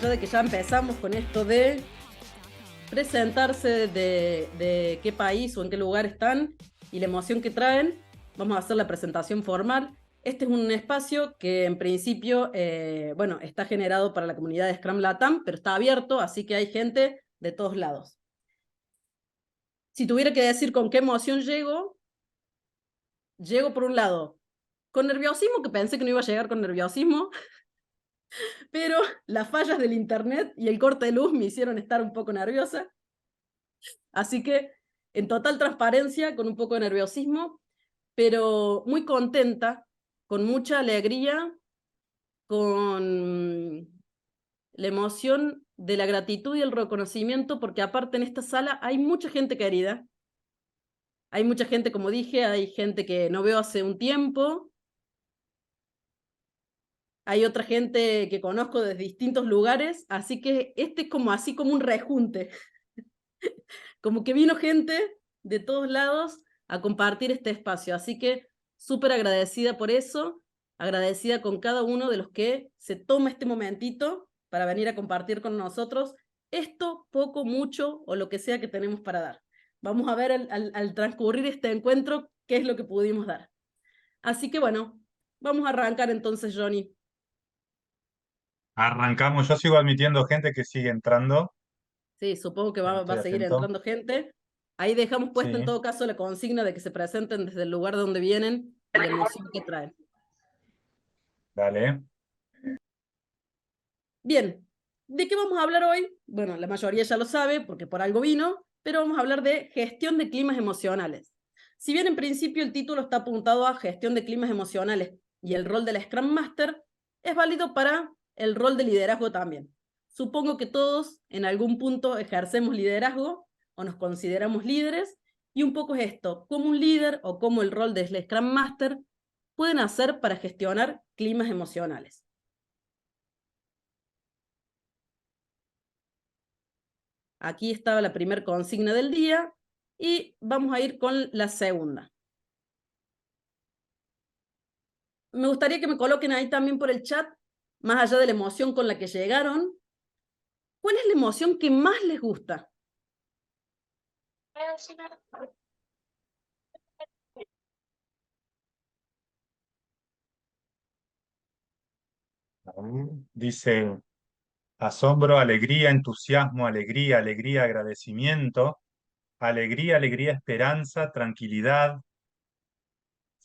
allá de que ya empezamos con esto de presentarse de qué país o en qué lugar están y la emoción que traen, vamos a hacer la presentación formal. Este es un espacio que en principio, bueno, está generado para la comunidad de Scrum Latam, pero está abierto, así que hay gente de todos lados. Si tuviera que decir con qué emoción llego por un lado con nerviosismo, que pensé que no iba a llegar con nerviosismo, pero las fallas del internet y el corte de luz me hicieron estar un poco nerviosa. Así que en total transparencia, con un poco de nerviosismo, pero muy contenta, con mucha alegría, con la emoción de la gratitud y el reconocimiento, porque aparte en esta sala hay mucha gente querida. Hay mucha gente, como dije, hay gente que no veo hace un tiempo. Hay otra gente que conozco desde distintos lugares, así que este es como así como un rejunte. Como que vino gente de todos lados a compartir este espacio. Así que súper agradecida por eso, agradecida con cada uno de los que se toma este momentito para venir a compartir con nosotros esto, poco, mucho o lo que sea que tenemos para dar. Vamos a ver al transcurrir este encuentro qué es lo que pudimos dar. Así que bueno, vamos a arrancar entonces, Johnny. Arrancamos, yo sigo admitiendo gente que sigue entrando, Sí, supongo que va estoy a seguir atento. entrando gente. Ahí dejamos puesta en Sí, todo caso la consigna de que se presenten desde el lugar donde vienen y la emoción que traen. dale. Bien, ¿de qué vamos a hablar hoy? Bueno, la mayoría ya lo sabe porque por algo vino, pero vamos a hablar de gestión de climas emocionales. Si bien en principio el título está apuntado a gestión de climas emocionales y el rol del Scrum Master, es válido para el rol de liderazgo también. Supongo que todos en algún punto ejercemos liderazgo o nos consideramos líderes, y un poco es esto, cómo un líder o cómo el rol del Scrum Master pueden hacer para gestionar climas emocionales. Aquí estaba la primera consigna del día y vamos a ir con la segunda. Me gustaría que me coloquen ahí también por el chat, más allá de la emoción con la que llegaron, ¿cuál es la emoción que más les gusta? Dice asombro, alegría, entusiasmo, alegría, alegría, agradecimiento, alegría, alegría, esperanza, tranquilidad.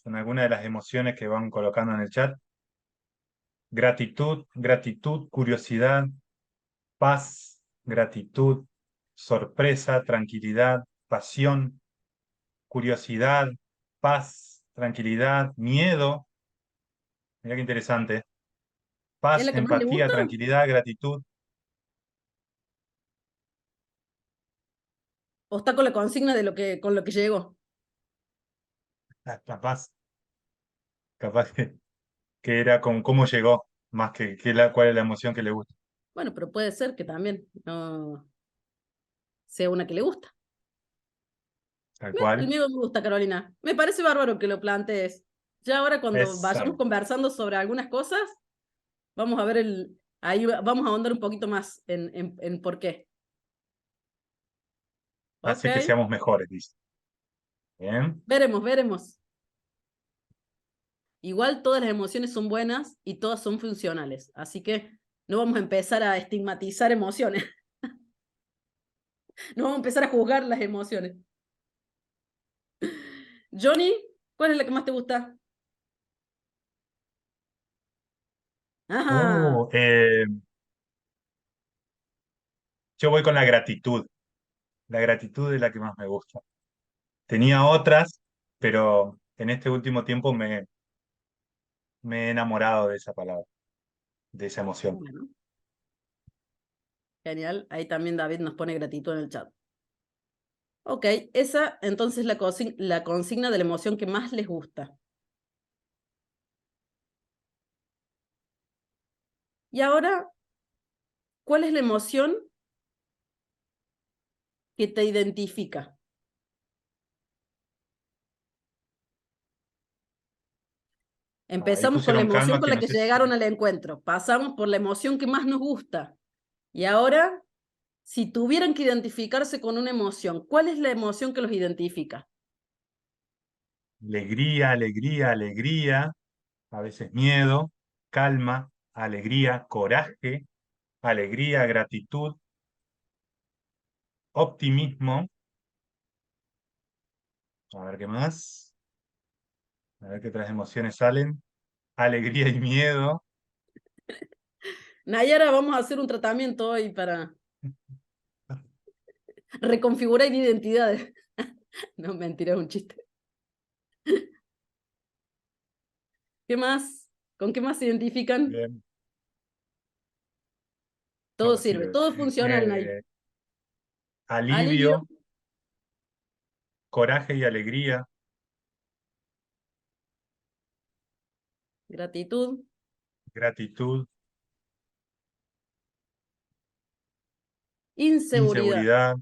Son algunas de las emociones que van colocando en el chat. Gratitud, gratitud, curiosidad, paz, gratitud, sorpresa, tranquilidad, pasión, curiosidad, paz, tranquilidad, miedo. Mira qué interesante. ¿Es Paz, la que más le empatía, gusta tranquilidad, gratitud. o está con la consigna de con lo que llegó? Capaz, capaz que era con cómo llegó, más cuál es la emoción que le gusta. Bueno, pero puede ser que también no sea una que le gusta. Tal El cual. mío me gusta, Carolina. Me parece bárbaro que lo plantees. Ya ahora cuando Esa. vayamos conversando sobre algunas cosas, vamos a ver ahí vamos a ahondar un poquito más en por qué. Ok, Hace que seamos mejores, dice. Bien. veremos. Igual todas las emociones son buenas y todas son funcionales, así que no vamos a empezar a estigmatizar emociones, no vamos a empezar a juzgar las emociones. Johnny, ¿cuál es la que más te gusta? Ajá, Uh, eh, yo voy con la gratitud. La gratitud es la que más me gusta. Tenía otras, pero en este último tiempo me he enamorado de esa palabra, de esa emoción. bueno, genial. Ahí también David nos pone gratitud en el chat. Ok, esa entonces es la consigna de la emoción que más les gusta. Y ahora, ¿cuál es la emoción que te identifica? Ahí Empezamos con la pusieron emoción calma con que la no que sé si... llegaron al encuentro, pasamos por la emoción que más nos gusta, Y ahora, si tuvieran que identificarse con una emoción, ¿cuál es la emoción que los identifica? Alegría, alegría, alegría, a veces miedo, calma, alegría, coraje, alegría, gratitud, optimismo. A ver qué más. A ver qué otras emociones salen. Alegría y miedo. Nayara, vamos a hacer un tratamiento hoy para reconfigurar identidades. No, mentira, es un chiste. ¿Qué más? ¿Con qué más se identifican? Bien, Todo todo sirve, sirve. todo es funcional, Nay. Alivio, Alivio, coraje y alegría, gratitud, gratitud, inseguridad, inseguridad,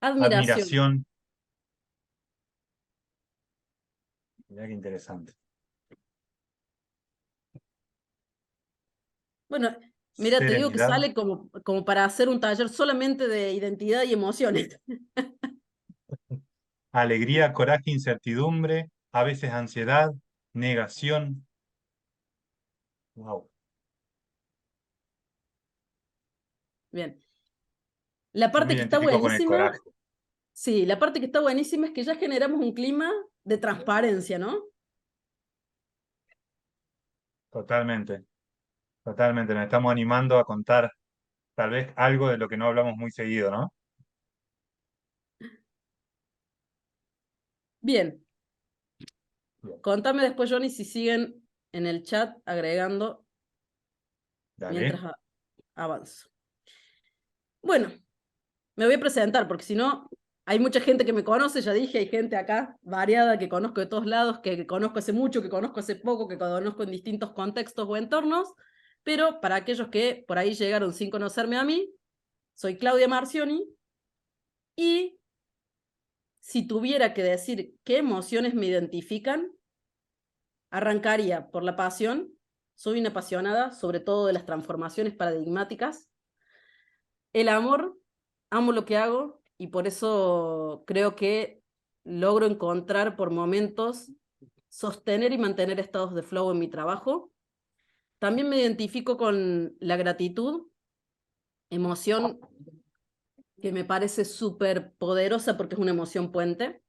admiración. admiración. Mirá qué interesante. Bueno, mira, te digo que Serenidad, sale como para hacer un taller solamente de identidad y emociones. alegría, coraje, incertidumbre, a veces ansiedad, negación. Wow. Bien. La Yo me parte que está identifico con el buenísima, coraje, sí, la parte que está buenísima es que ya generamos un clima de transparencia, ¿no? totalmente, totalmente. Nos estamos animando a contar tal vez algo de lo que no hablamos muy seguido, ¿no? Bien, Bien, contame después, Johnny, si siguen en el chat agregando mientras dale. avanzo. Bueno, me voy a presentar porque si no, hay mucha gente que me conoce, ya dije, hay gente acá variada que conozco de todos lados, que conozco hace mucho, que conozco hace poco, que conozco en distintos contextos o entornos, pero para aquellos que por ahí llegaron sin conocerme a mí, soy Claudia Marcioni y si tuviera que decir qué emociones me identifican, arrancaría por la pasión. Soy una apasionada, sobre todo de las transformaciones paradigmáticas. El amor, amo lo que hago y por eso creo que logro encontrar por momentos sostener y mantener estados de flow en mi trabajo. También me identifico con la gratitud, emoción que me parece súper poderosa porque es una emoción puente.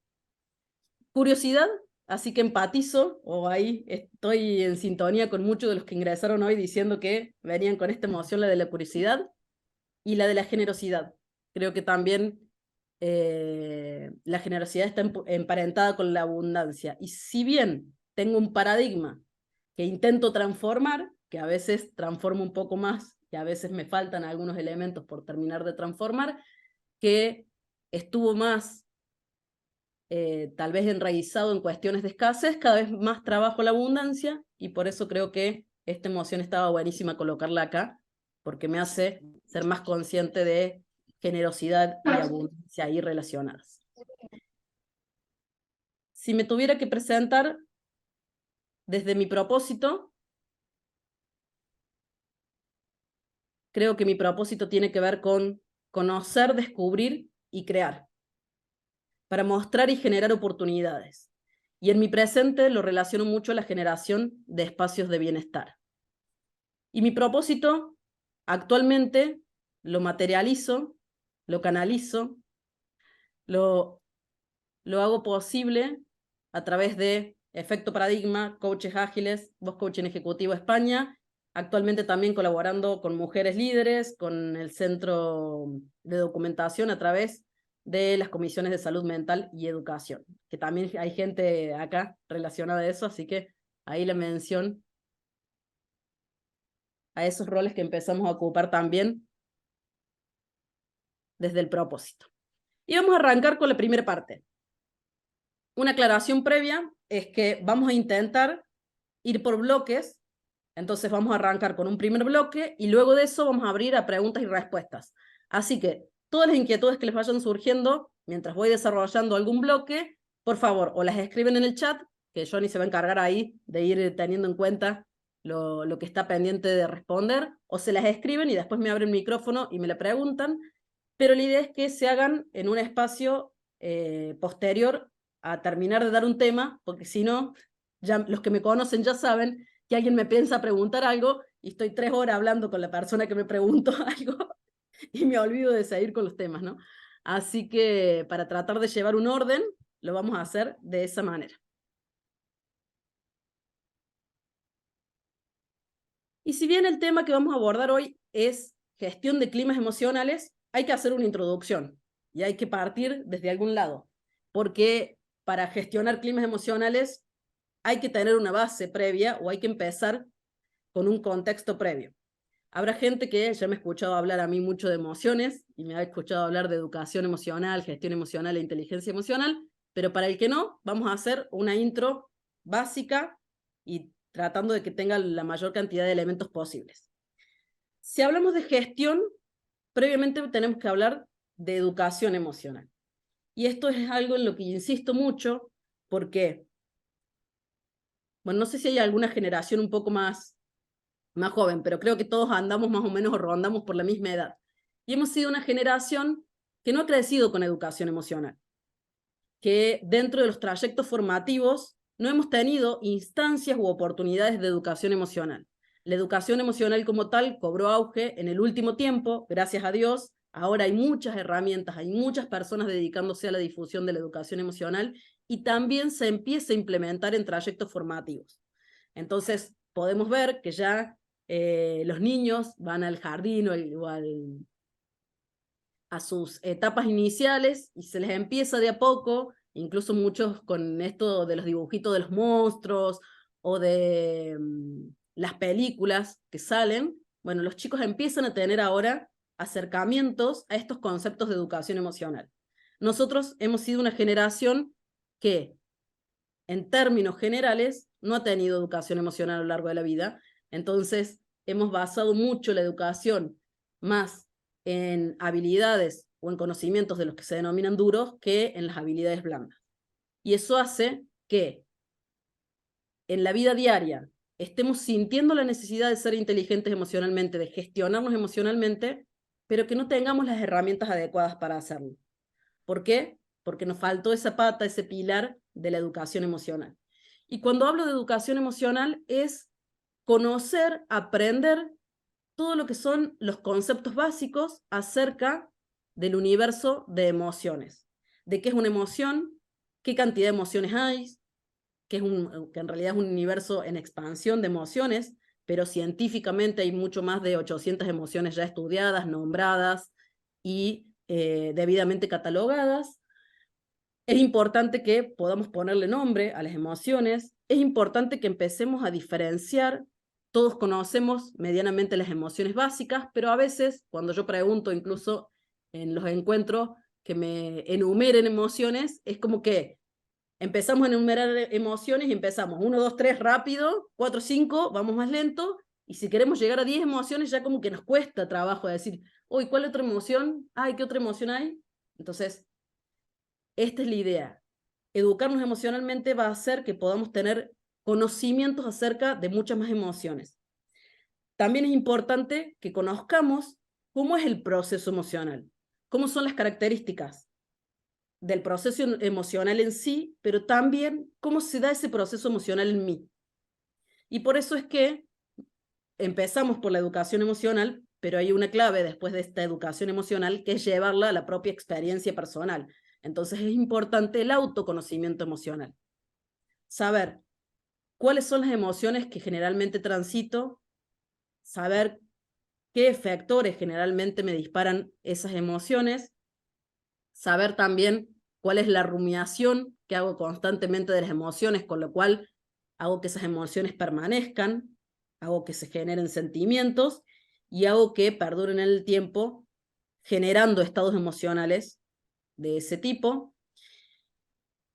Curiosidad, así que empatizo, o ahí estoy en sintonía con muchos de los que ingresaron hoy diciendo que venían con esta emoción, la de la curiosidad y la de la generosidad. Creo que también la generosidad está emparentada con la abundancia. Y si bien tengo un paradigma que intento transformar, que a veces transformo un poco más y a veces me faltan algunos elementos por terminar de transformar, que estuvo más tal vez enraizado en cuestiones de escasez, cada vez más trabajo la abundancia y por eso creo que esta emoción estaba buenísima colocarla acá, porque me hace ser más consciente de generosidad y abundancia ahí relacionadas. Si me tuviera que presentar desde mi propósito, creo que mi propósito tiene que ver con conocer, descubrir y crear, para mostrar y generar oportunidades. Y en mi presente lo relaciono mucho a la generación de espacios de bienestar. Y mi propósito actualmente lo materializo, lo canalizo, lo, lo hago posible a través de Efecto Paradigma, Coaches Ágiles, Voz Coaching Ejecutivo España, actualmente también colaborando con mujeres líderes, con el Centro de Documentación a través de las comisiones de salud mental y educación, que también hay gente acá relacionada a eso, así que ahí la mención a esos roles que empezamos a ocupar también desde el propósito. Y vamos a arrancar con la primera parte. Una aclaración previa es que vamos a intentar ir por bloques, entonces vamos a arrancar con un primer bloque y luego de eso vamos a abrir a preguntas y respuestas. Así que todas las inquietudes que les vayan surgiendo mientras voy desarrollando algún bloque, por favor, o las escriben en el chat, que Johnny se va a encargar ahí de ir teniendo en cuenta lo que está pendiente de responder, o se las escriben y después me abren el micrófono y me la preguntan, pero la idea es que se hagan en un espacio posterior a terminar de dar un tema, porque si no, ya los que me conocen ya saben que alguien me piensa preguntar algo y estoy 3 horas hablando con la persona que me preguntó algo y me olvido de seguir con los temas, ¿no? Así que para tratar de llevar un orden, lo vamos a hacer de esa manera. Y si bien el tema que vamos a abordar hoy es gestión de climas emocionales, hay que hacer una introducción y hay que partir desde algún lado, porque para gestionar climas emocionales hay que tener una base previa o hay que empezar con un contexto previo. Habrá gente que ya me ha escuchado hablar a mí mucho de emociones y me ha escuchado hablar de educación emocional, gestión emocional e inteligencia emocional, pero para el que no, vamos a hacer una intro básica y tratando de que tenga la mayor cantidad de elementos posibles. Si hablamos de gestión, previamente tenemos que hablar de educación emocional. Y esto es algo en lo que insisto mucho porque, bueno, no sé si hay alguna generación un poco más joven, pero creo que todos andamos más o menos o rondamos por la misma edad. Y hemos sido una generación que no ha crecido con educación emocional, que dentro de los trayectos formativos no hemos tenido instancias u oportunidades de educación emocional. La educación emocional como tal cobró auge en el último tiempo, gracias a Dios. Ahora hay muchas herramientas, hay muchas personas dedicándose a la difusión de la educación emocional y también se empieza a implementar en trayectos formativos. Entonces, podemos ver que ya los niños van al jardín a sus etapas iniciales y se les empieza de a poco, incluso muchos con esto de los dibujitos de los monstruos o de las películas que salen, bueno, los chicos empiezan a tener ahora acercamientos a estos conceptos de educación emocional. Nosotros hemos sido una generación que, en términos generales, no ha tenido educación emocional a lo largo de la vida, entonces hemos basado mucho la educación más en habilidades o en conocimientos de los que se denominan duros que en las habilidades blandas. Y eso hace que en la vida diaria estemos sintiendo la necesidad de ser inteligentes emocionalmente, de gestionarnos emocionalmente, pero que no tengamos las herramientas adecuadas para hacerlo. ¿Por qué? Porque nos faltó esa pata, ese pilar de la educación emocional. Y cuando hablo de educación emocional es conocer, aprender todo lo que son los conceptos básicos acerca del universo de emociones, de qué es una emoción, qué cantidad de emociones hay, que en realidad es un universo en expansión de emociones, pero científicamente hay mucho más de 800 emociones ya estudiadas, nombradas y debidamente catalogadas. Es importante que podamos ponerle nombre a las emociones, es importante que empecemos a diferenciar. Todos conocemos medianamente las emociones básicas, pero a veces cuando yo pregunto, incluso en los encuentros, que me enumeren emociones, es como que empezamos a enumerar emociones y empezamos 1, 2, 3 rápido, 4, 5, vamos más lento, y si queremos llegar a 10 emociones ya como que nos cuesta trabajo decir, uy, ¿cuál otra emoción? Ay, ¿qué otra emoción hay? Entonces, esta es la idea. Educarnos emocionalmente va a hacer que podamos tener conocimientos acerca de muchas más emociones. También es importante que conozcamos cómo es el proceso emocional, cómo son las características del proceso emocional en sí, pero también cómo se da ese proceso emocional en mí. Y por eso es que empezamos por la educación emocional, pero hay una clave después de esta educación emocional que es llevarla a la propia experiencia personal. Entonces es importante el autoconocimiento emocional. Saber cuáles son las emociones que generalmente transito, saber qué factores generalmente me disparan esas emociones, saber también cuál es la rumiación que hago constantemente de las emociones, con lo cual hago que esas emociones permanezcan, hago que se generen sentimientos y hago que perduren en el tiempo generando estados emocionales de ese tipo.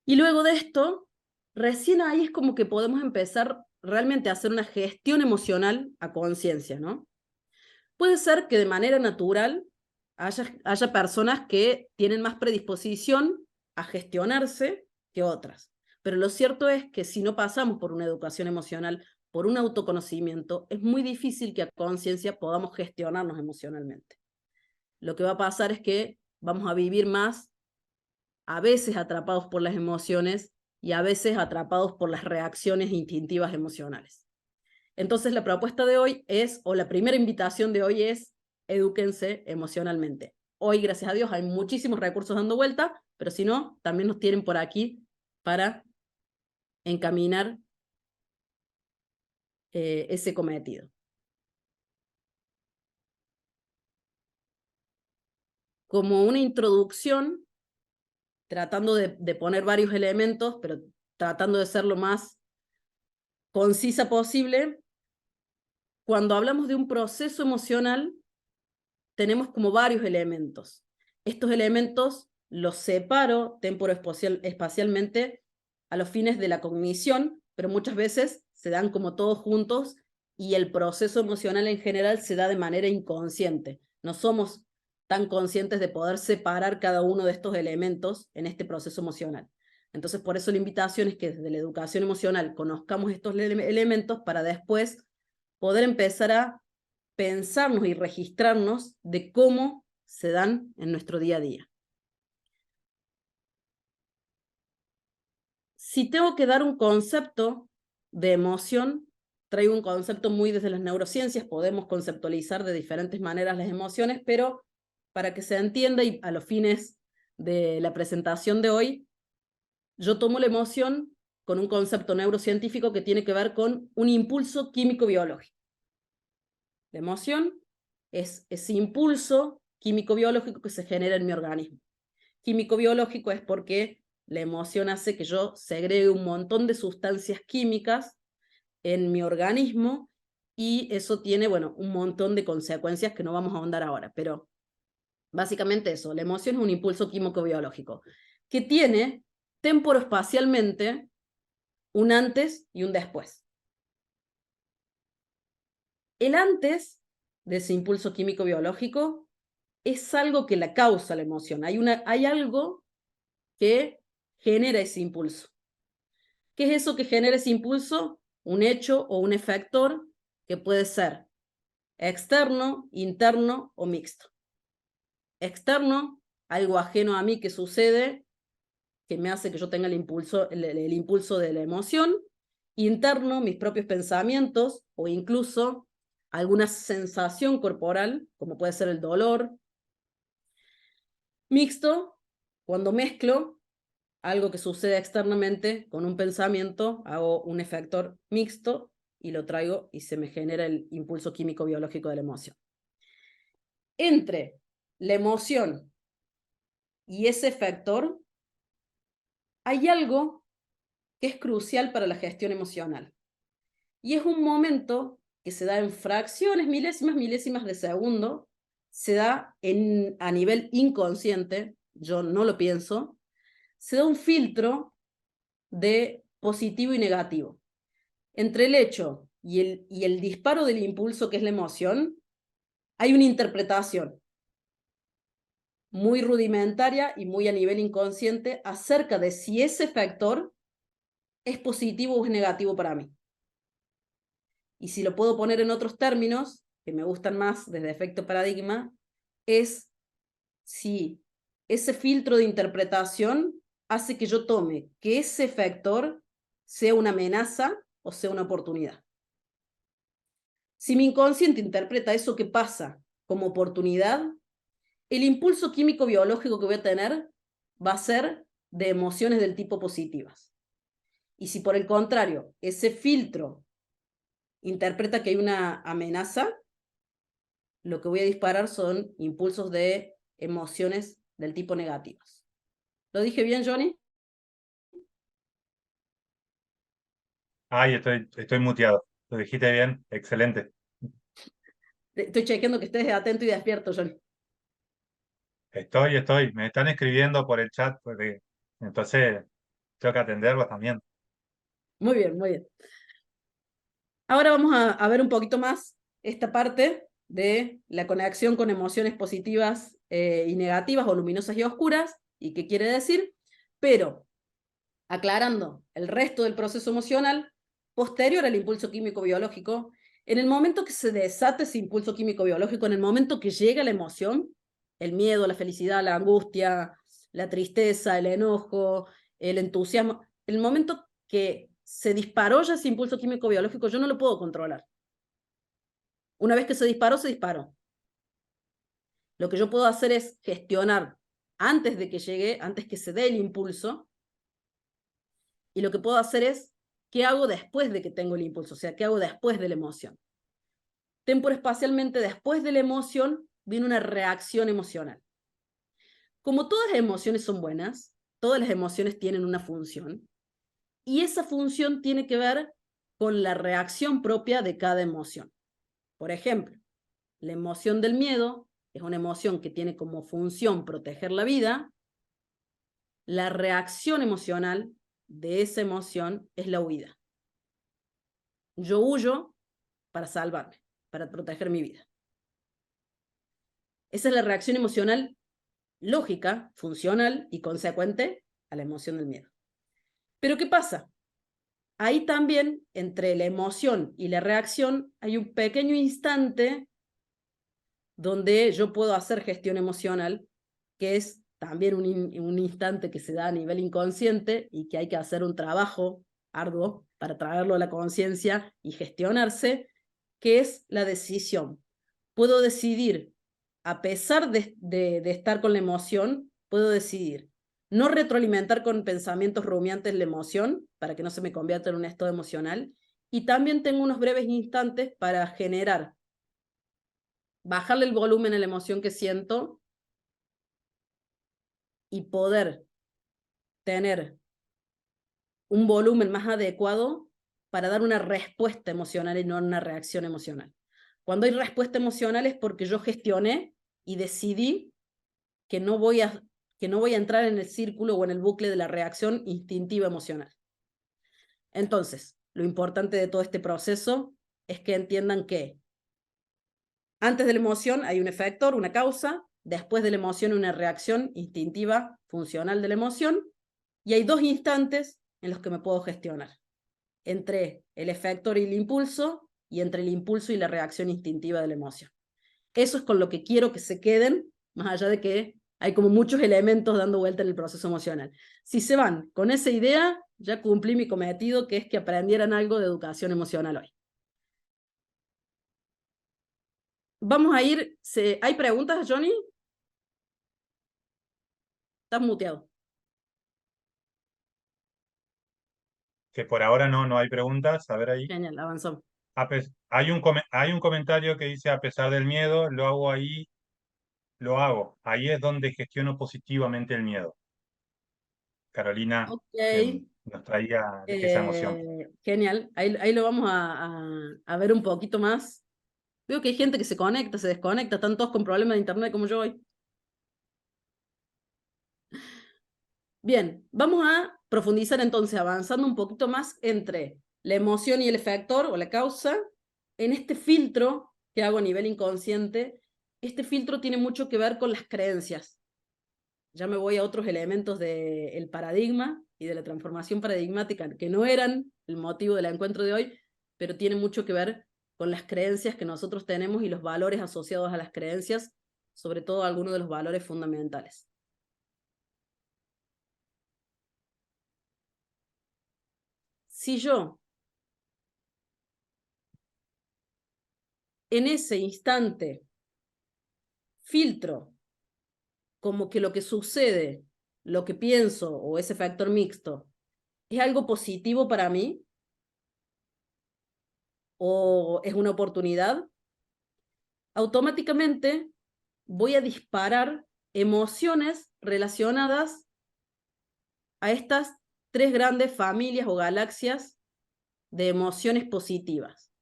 Y luego de esto, recién ahí es como que podemos empezar realmente a hacer una gestión emocional a conciencia, ¿no? Puede ser que de manera natural haya personas que tienen más predisposición a gestionarse que otras, pero lo cierto es que si no pasamos por una educación emocional, por un autoconocimiento, es muy difícil que a conciencia podamos gestionarnos emocionalmente. Lo que va a pasar es que vamos a vivir más, a veces atrapados por las emociones y a veces atrapados por las reacciones instintivas emocionales. Entonces la propuesta de hoy es, o la primera invitación de hoy es, edúquense emocionalmente. Hoy, gracias a Dios, hay muchísimos recursos dando vuelta, pero si no, también nos tienen por aquí para encaminar ese cometido. Como una introducción, tratando de poner varios elementos, pero tratando de ser lo más concisa posible, cuando hablamos de un proceso emocional, tenemos como varios elementos. Estos elementos los separo temporoespacialmente a los fines de la cognición, pero muchas veces se dan como todos juntos y el proceso emocional en general se da de manera inconsciente. No somos tan conscientes de poder separar cada uno de estos elementos en este proceso emocional. Entonces, por eso la invitación es que desde la educación emocional conozcamos estos elementos para después poder empezar a pensarnos y registrarnos de cómo se dan en nuestro día a día. Si tengo que dar un concepto de emoción, traigo un concepto muy desde las neurociencias, podemos conceptualizar de diferentes maneras las emociones, pero para que se entienda y a los fines de la presentación de hoy, yo tomo la emoción con un concepto neurocientífico que tiene que ver con un impulso químico-biológico. La emoción es ese impulso químico-biológico que se genera en mi organismo. Químico-biológico es porque la emoción hace que yo segregue un montón de sustancias químicas en mi organismo y eso tiene, bueno, un montón de consecuencias que no vamos a ahondar ahora, pero básicamente eso, la emoción es un impulso químico-biológico que tiene temporoespacialmente un antes y un después. El antes de ese impulso químico-biológico es algo que la causa la emoción. Hay algo que genera ese impulso. ¿Qué es eso que genera ese impulso? Un hecho o un efector que puede ser externo, interno o mixto. Externo, algo ajeno a mí que sucede, que me hace que yo tenga el impulso de la emoción. Interno, mis propios pensamientos o incluso alguna sensación corporal, como puede ser el dolor. Mixto, cuando mezclo algo que sucede externamente con un pensamiento, hago un efector mixto y lo traigo y se me genera el impulso químico biológico de la emoción. Entre la emoción y ese efector hay algo que es crucial para la gestión emocional. Y es un momento que se da en fracciones, milésimas de segundo, se da a nivel inconsciente, yo no lo pienso, se da un filtro de positivo y negativo. Entre el hecho y el disparo del impulso, que es la emoción, hay una interpretación muy rudimentaria y muy a nivel inconsciente acerca de si ese factor es positivo o es negativo para mí. Y si lo puedo poner en otros términos, que me gustan más desde efecto paradigma, es si ese filtro de interpretación hace que yo tome que ese factor sea una amenaza o sea una oportunidad. Si mi inconsciente interpreta eso que pasa como oportunidad, el impulso químico biológico que voy a tener va a ser de emociones del tipo positivas. Y si por el contrario, ese filtro interpreta que hay una amenaza, lo que voy a disparar son impulsos de emociones del tipo negativos. ¿Lo dije bien, Johnny? Ay, estoy muteado. Lo dijiste bien, excelente. Estoy chequeando que estés atento y despierto, Johnny. Estoy. Me están escribiendo por el chat, entonces tengo que atenderlos también. Muy bien, muy bien. Ahora vamos a ver un poquito más esta parte de la conexión con emociones positivas y negativas o luminosas y oscuras, y qué quiere decir, pero aclarando el resto del proceso emocional, posterior al impulso químico-biológico, en el momento que se desata ese impulso químico-biológico, en el momento que llega la emoción, el miedo, la felicidad, la angustia, la tristeza, el enojo, el entusiasmo, el momento que se disparó ya ese impulso químico-biológico, yo no lo puedo controlar. Una vez que se disparó, se disparó. Lo que yo puedo hacer es gestionar antes de que llegue, antes que se dé el impulso, y lo que puedo hacer es, ¿qué hago después de que tengo el impulso? O sea, ¿qué hago después de la emoción? Temporespacialmente, después de la emoción, viene una reacción emocional. Como todas las emociones son buenas, todas las emociones tienen una función, y esa función tiene que ver con la reacción propia de cada emoción. Por ejemplo, la emoción del miedo es una emoción que tiene como función proteger la vida. La reacción emocional de esa emoción es la huida. Yo huyo para salvarme, para proteger mi vida. Esa es la reacción emocional lógica, funcional y consecuente a la emoción del miedo. Pero ¿qué pasa? Ahí también, entre la emoción y la reacción, hay un pequeño instante donde yo puedo hacer gestión emocional, que es también un instante que se da a nivel inconsciente y que hay que hacer un trabajo arduo para traerlo a la conciencia y gestionarse, que es la decisión. Puedo decidir, a pesar de estar con la emoción, puedo decidir no retroalimentar con pensamientos rumiantes la emoción para que no se me convierta en un estado emocional, y también tengo unos breves instantes para generar, bajarle el volumen a la emoción que siento y poder tener un volumen más adecuado para dar una respuesta emocional y no una reacción emocional. Cuando hay respuesta emocional es porque yo gestioné y decidí que no voy a entrar en el círculo o en el bucle de la reacción instintiva emocional. Entonces, lo importante de todo este proceso es que entiendan que antes de la emoción hay un efector, una causa, después de la emoción una reacción instintiva funcional de la emoción, y hay dos instantes en los que me puedo gestionar, entre el efector y el impulso, y entre el impulso y la reacción instintiva de la emoción. Eso es con lo que quiero que se queden, más allá de que hay como muchos elementos dando vuelta en el proceso emocional. Si se van con esa idea, ya cumplí mi cometido, que es que aprendieran algo de educación emocional hoy. Vamos a ir, ¿hay preguntas, Johnny? Estás muteado. Que por ahora no hay preguntas. A ver ahí. Genial, avanzamos. Hay un comentario que dice, a pesar del miedo, lo hago ahí, lo hago. Ahí es donde gestiono positivamente el miedo. Carolina Ok, nos traía esa emoción. genial. Ahí lo vamos a ver un poquito más. Veo que hay gente que se conecta, se desconecta, están todos con problemas de internet como yo hoy. Bien, vamos a profundizar entonces, avanzando un poquito más entre la emoción y el efector o la causa, en este filtro que hago a nivel inconsciente. Este filtro tiene mucho que ver con las creencias. Ya me voy a otros elementos del paradigma y de la transformación paradigmática, que no eran el motivo del encuentro de hoy, pero tiene mucho que ver con las creencias que nosotros tenemos y los valores asociados a las creencias, sobre todo algunos de los valores fundamentales. Si yo en ese instante filtro como que lo que sucede, lo que pienso o ese factor mixto es algo positivo para mí o es una oportunidad, automáticamente voy a disparar emociones relacionadas a estas tres grandes familias o galaxias de emociones positivas: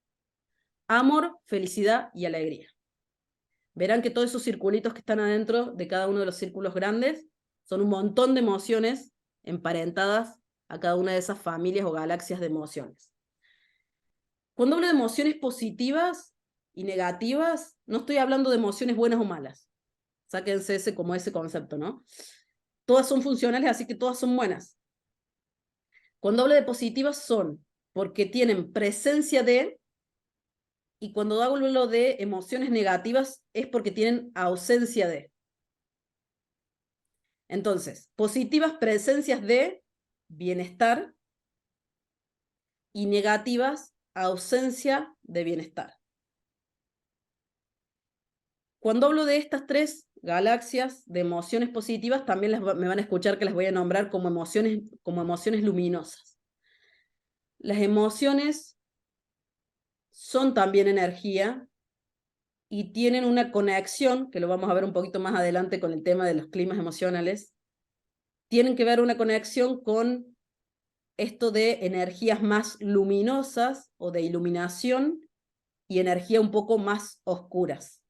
amor, felicidad y alegría. Verán que todos esos circulitos que están adentro de cada uno de los círculos grandes son un montón de emociones emparentadas a cada una de esas familias o galaxias de emociones. Cuando hablo de emociones positivas y negativas, no estoy hablando de emociones buenas o malas. Sáquense ese concepto, ¿no? Todas son funcionales, así que todas son buenas. Cuando hablo de positivas son porque tienen presencia de, y cuando hablo de emociones negativas es porque tienen ausencia de. Entonces, positivas, presencias de bienestar, y negativas, ausencia de bienestar. Cuando hablo de estas tres galaxias de emociones positivas, también me van a escuchar que las voy a nombrar como emociones luminosas. Las emociones son también energía y tienen una conexión, que lo vamos a ver un poquito más adelante con el tema de los climas emocionales, tienen que ver una conexión con esto de energías más luminosas o de iluminación y energía un poco más oscuras.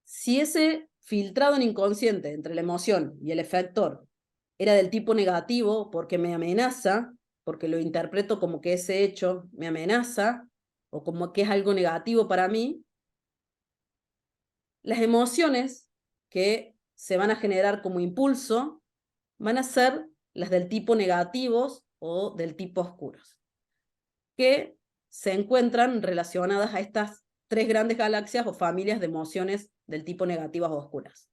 Si ese filtrado en inconsciente entre la emoción y el efector era del tipo negativo porque me amenaza, porque lo interpreto como que ese hecho me amenaza o como que es algo negativo para mí, las emociones que se van a generar como impulso van a ser las del tipo negativos o del tipo oscuros, que se encuentran relacionadas a estas tres grandes galaxias o familias de emociones del tipo negativas o oscuras: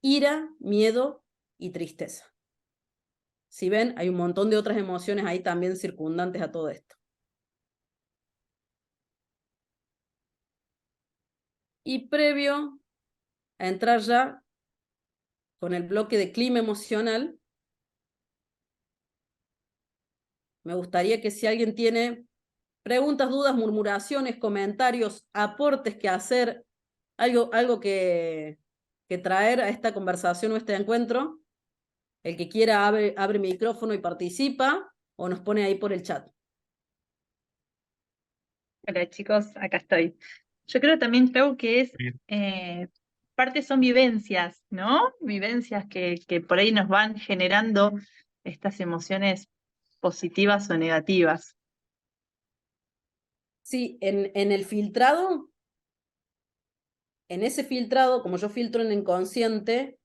ira, miedo y tristeza. Si ven, hay un montón de otras emociones ahí también circundantes a todo esto. Y previo a entrar ya con el bloque de clima emocional, me gustaría que si alguien tiene preguntas, dudas, murmuraciones, comentarios, aportes que hacer, algo que traer a esta conversación o este encuentro, el que quiera abre micrófono y participa o nos pone ahí por el chat. Hola chicos, acá estoy. Yo creo también, Clau, que es parte son vivencias, ¿no? Vivencias que por ahí nos van generando estas emociones positivas o negativas. Sí, en el filtrado, en ese filtrado, como yo filtro en inconsciente,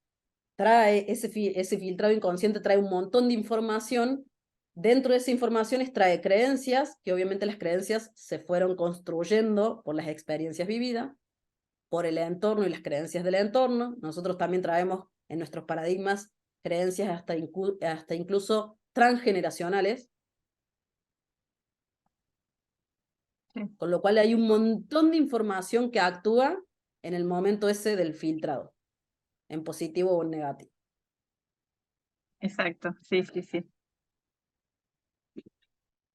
trae ese filtrado inconsciente trae un montón de información. Dentro de esa información trae creencias, que obviamente las creencias se fueron construyendo por las experiencias vividas, por el entorno y las creencias del entorno. Nosotros también traemos en nuestros paradigmas creencias hasta incluso transgeneracionales, Sí. con lo cual hay un montón de información que actúa en el momento ese del filtrado, en positivo o en negativo. Exacto, sí, sí, sí.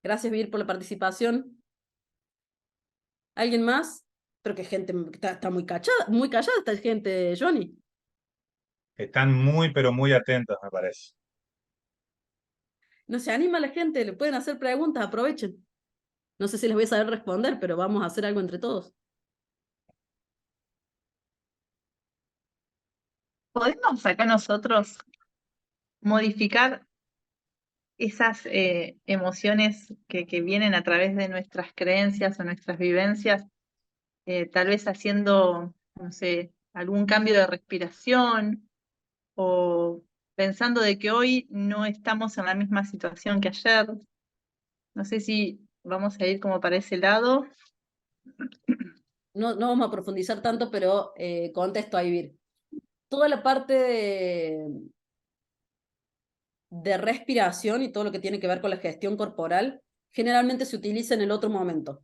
Gracias, Vir, por la participación. ¿Alguien más? Pero que gente está muy callada esta gente, Johnny. Están muy, pero muy atentos, me parece. No se anima la gente, le pueden hacer preguntas, aprovechen. No sé si les voy a saber responder, pero vamos a hacer algo entre todos. ¿Podemos acá nosotros modificar esas emociones que vienen a través de nuestras creencias o nuestras vivencias, tal vez haciendo, no sé, algún cambio de respiración o pensando de que hoy no estamos en la misma situación que ayer? No sé si vamos a ir como para ese lado. No, no vamos a profundizar tanto, pero contesto a Vir. Toda la parte de respiración y todo lo que tiene que ver con la gestión corporal generalmente se utiliza en el otro momento,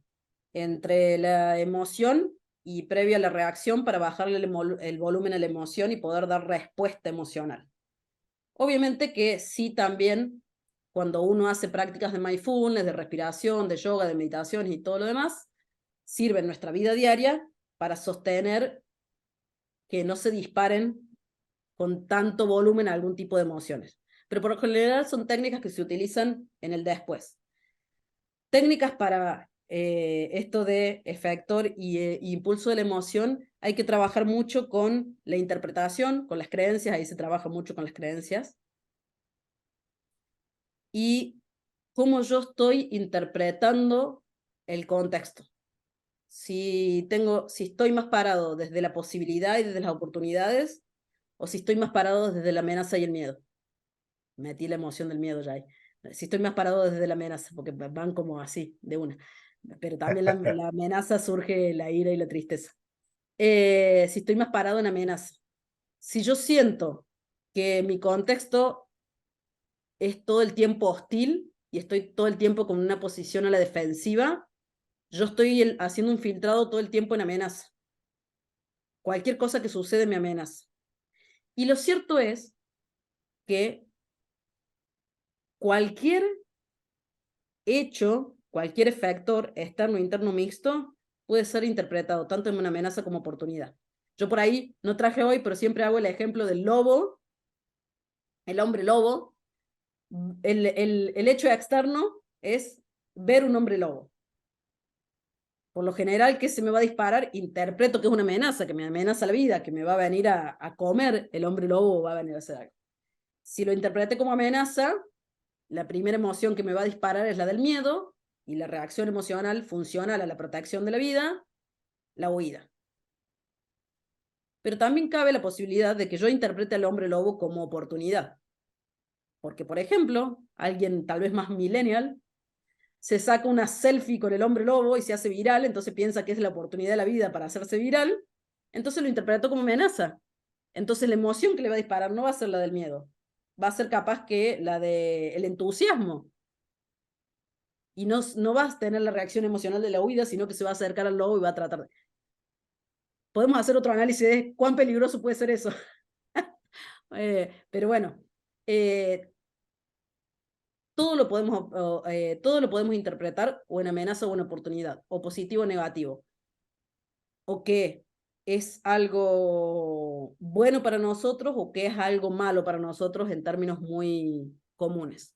entre la emoción y previa a la reacción, para bajarle el volumen a la emoción y poder dar respuesta emocional. Obviamente que sí, también cuando uno hace prácticas de mindfulness, de respiración, de yoga, de meditación y todo lo demás, sirve en nuestra vida diaria para sostener que no se disparen con tanto volumen algún tipo de emociones. Pero por lo general son técnicas que se utilizan en el después. Técnicas para esto de efector y impulso de la emoción, hay que trabajar mucho con la interpretación, con las creencias, ahí se trabaja mucho con las creencias. Y cómo yo estoy interpretando el contexto. Si estoy más parado desde la posibilidad y desde las oportunidades, o si estoy más parado desde la amenaza y el miedo. Metí la emoción del miedo ya ahí. Si estoy más parado desde la amenaza, porque van como así, de una. Pero también la amenaza surge la ira y la tristeza. Si estoy más parado en amenaza. Si yo siento que mi contexto es todo el tiempo hostil y estoy todo el tiempo con una posición a la defensiva, yo estoy haciendo un filtrado todo el tiempo en amenaza. Cualquier cosa que sucede me amenaza. Y lo cierto es que cualquier hecho, cualquier efector externo o interno mixto puede ser interpretado tanto en una amenaza como oportunidad. Yo por ahí no traje hoy, pero siempre hago el ejemplo del lobo, el hombre lobo. El hecho externo es ver un hombre lobo. Por lo general, ¿qué se me va a disparar? Interpreto que es una amenaza, que me amenaza la vida, que me va a venir a comer el hombre lobo o va a venir a hacer algo. Si lo interpreté como amenaza, la primera emoción que me va a disparar es la del miedo y la reacción emocional funcional a la protección de la vida, la huida. Pero también cabe la posibilidad de que yo interprete al hombre lobo como oportunidad. Porque, por ejemplo, alguien tal vez más millennial se saca una selfie con el hombre lobo y se hace viral, entonces piensa que es la oportunidad de la vida para hacerse viral, entonces lo interpretó como amenaza. Entonces la emoción que le va a disparar no va a ser la del miedo, va a ser capaz que la del entusiasmo. Y no vas a tener la reacción emocional de la huida, sino que se va a acercar al lobo y va a tratar de... Podemos hacer otro análisis de cuán peligroso puede ser eso. Pero bueno, todo lo podemos interpretar o en amenaza o en oportunidad, o positivo o negativo. O que es algo bueno para nosotros o que es algo malo para nosotros en términos muy comunes.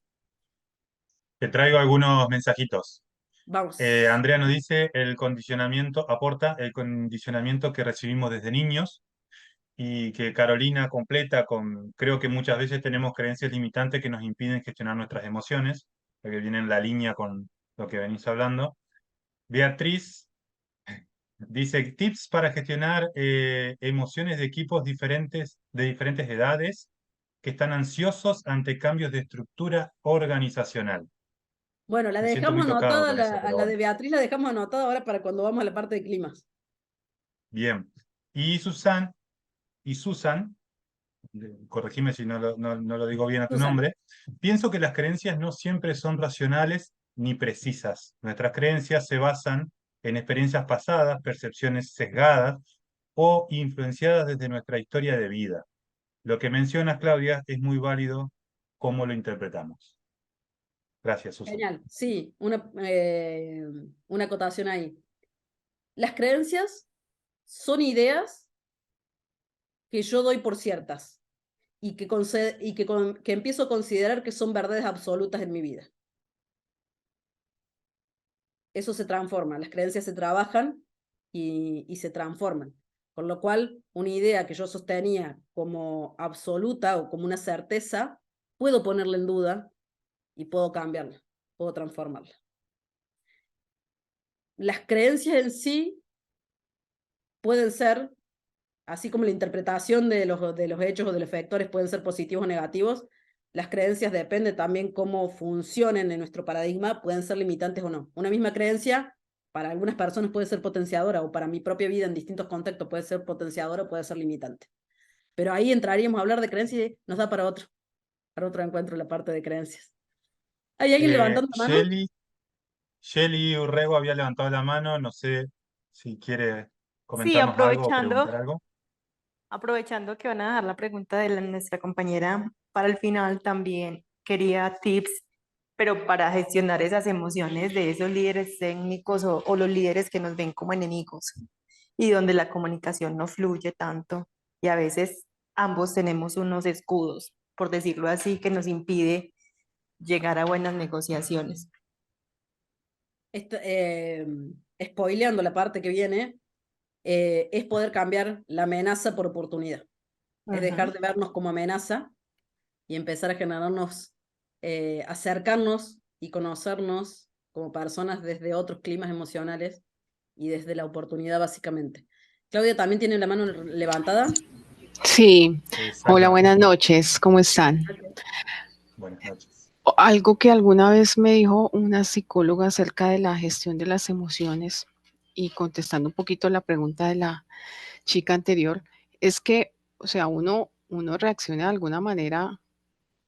Te traigo algunos mensajitos. Vamos. Andrea nos dice, aporta el condicionamiento que recibimos desde niños, y que Carolina completa con, creo que muchas veces tenemos creencias limitantes que nos impiden gestionar nuestras emociones, que viene en la línea con lo que venís hablando. Beatriz dice, tips para gestionar emociones de equipos diferentes, de diferentes edades, que están ansiosos ante cambios de estructura organizacional. Bueno, la Me siento muy dejamos tocado anotada, con eso, a pero la bueno. de Beatriz la dejamos anotada ahora para cuando vamos a la parte de climas. Bien. Y Susan, corregime si no lo digo bien a tu Susan. nombre, pienso que las creencias no siempre son racionales ni precisas. Nuestras creencias se basan en experiencias pasadas, percepciones sesgadas o influenciadas desde nuestra historia de vida. Lo que mencionas, Claudia, es muy válido cómo lo interpretamos. Gracias, Susan. Genial. Sí, una acotación ahí. Las creencias son ideas que yo doy por ciertas y que empiezo a considerar que son verdades absolutas en mi vida. Eso se transforma, las creencias se trabajan y se transforman. Con lo cual, una idea que yo sostenía como absoluta o como una certeza, puedo ponerla en duda y puedo cambiarla, puedo transformarla. Las creencias en sí pueden ser, así como la interpretación de los hechos o de los factores pueden ser positivos o negativos, las creencias depende también cómo funcionen en nuestro paradigma, pueden ser limitantes o no. Una misma creencia para algunas personas puede ser potenciadora o para mi propia vida en distintos contextos puede ser potenciadora o puede ser limitante. Pero ahí entraríamos a hablar de creencias y nos da para otro encuentro la parte de creencias. ¿Hay alguien levantando la mano? Shelly Urrego había levantado la mano, no sé si quiere Sí, comentarnos algo o preguntar algo. aprovechando que van a dejar la pregunta de nuestra compañera para el final, también quería tips, pero para gestionar esas emociones de esos líderes técnicos o los líderes que nos ven como enemigos y donde la comunicación no fluye tanto y a veces ambos tenemos unos escudos, por decirlo así, que nos impide llegar a buenas negociaciones. Spoileando la parte que viene, es poder cambiar la amenaza por oportunidad. Es dejar de vernos como amenaza y empezar a generarnos, acercarnos y conocernos como personas desde otros climas emocionales y desde la oportunidad básicamente. Claudia también tiene la mano levantada. Sí, hola, Salma, buenas noches, ¿cómo están? buenas noches. Algo que alguna vez me dijo una psicóloga acerca de la gestión de las emociones y contestando un poquito la pregunta de la chica anterior, es que, o sea, uno reacciona de alguna manera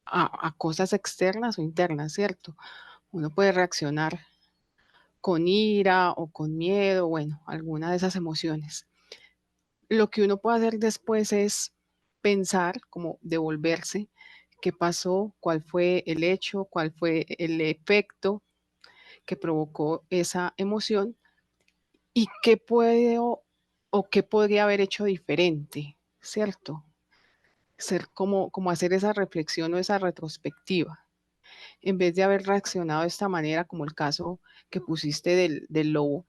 a cosas externas o internas, ¿cierto? Uno puede reaccionar con ira o con miedo, bueno, alguna de esas emociones. Lo que uno puede hacer después es pensar, como devolverse, qué pasó, cuál fue el hecho, cuál fue el efecto que provocó esa emoción y qué puede o qué podría haber hecho diferente, ¿cierto? Ser como hacer esa reflexión o esa retrospectiva. En vez de haber reaccionado de esta manera, como el caso que pusiste del lobo,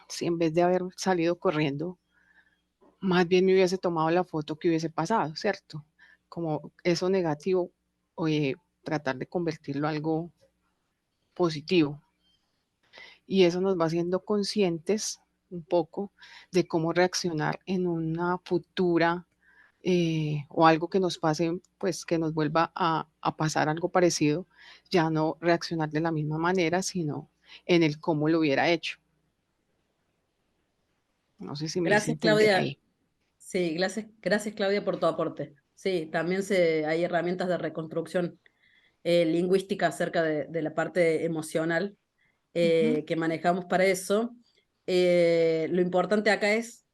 si en vez de haber salido corriendo, más bien me hubiese tomado la foto que hubiese pasado, ¿cierto? Como eso negativo, oye, tratar de convertirlo en algo positivo. Y eso nos va haciendo conscientes un poco de cómo reaccionar en una futura o algo que nos pase, pues que nos vuelva a pasar algo parecido, ya no reaccionar de la misma manera, sino en el cómo lo hubiera hecho. No sé si me hice Gracias, entender Claudia. ahí. Sí, gracias Claudia por tu aporte. Sí, también hay herramientas de reconstrucción lingüística acerca de la parte emocional que manejamos para eso. Lo importante acá es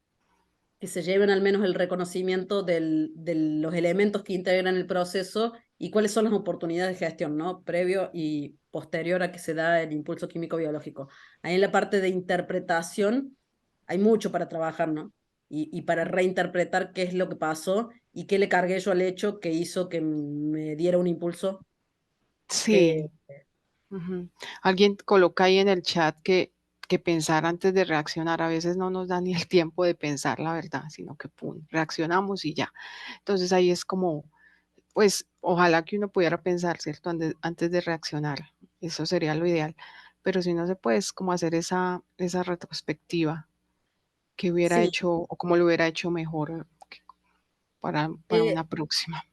que se lleven al menos el reconocimiento de los elementos que integran el proceso y cuáles son las oportunidades de gestión, ¿no? Previo y posterior a que se da el impulso químico biológico. Ahí en la parte de interpretación hay mucho para trabajar, ¿no? Y para reinterpretar qué es lo que pasó y qué le cargué yo al hecho que hizo que me diera un impulso. Sí. Alguien coloca ahí en el chat que pensar antes de reaccionar, a veces no nos da ni el tiempo de pensar la verdad, sino que pum, reaccionamos y ya. Entonces ahí es como, pues ojalá que uno pudiera pensar, ¿cierto? Antes de reaccionar, eso sería lo ideal. Pero si no se puede, es como hacer esa retrospectiva que hubiera Sí, hecho o cómo lo hubiera hecho mejor para eh, una próxima.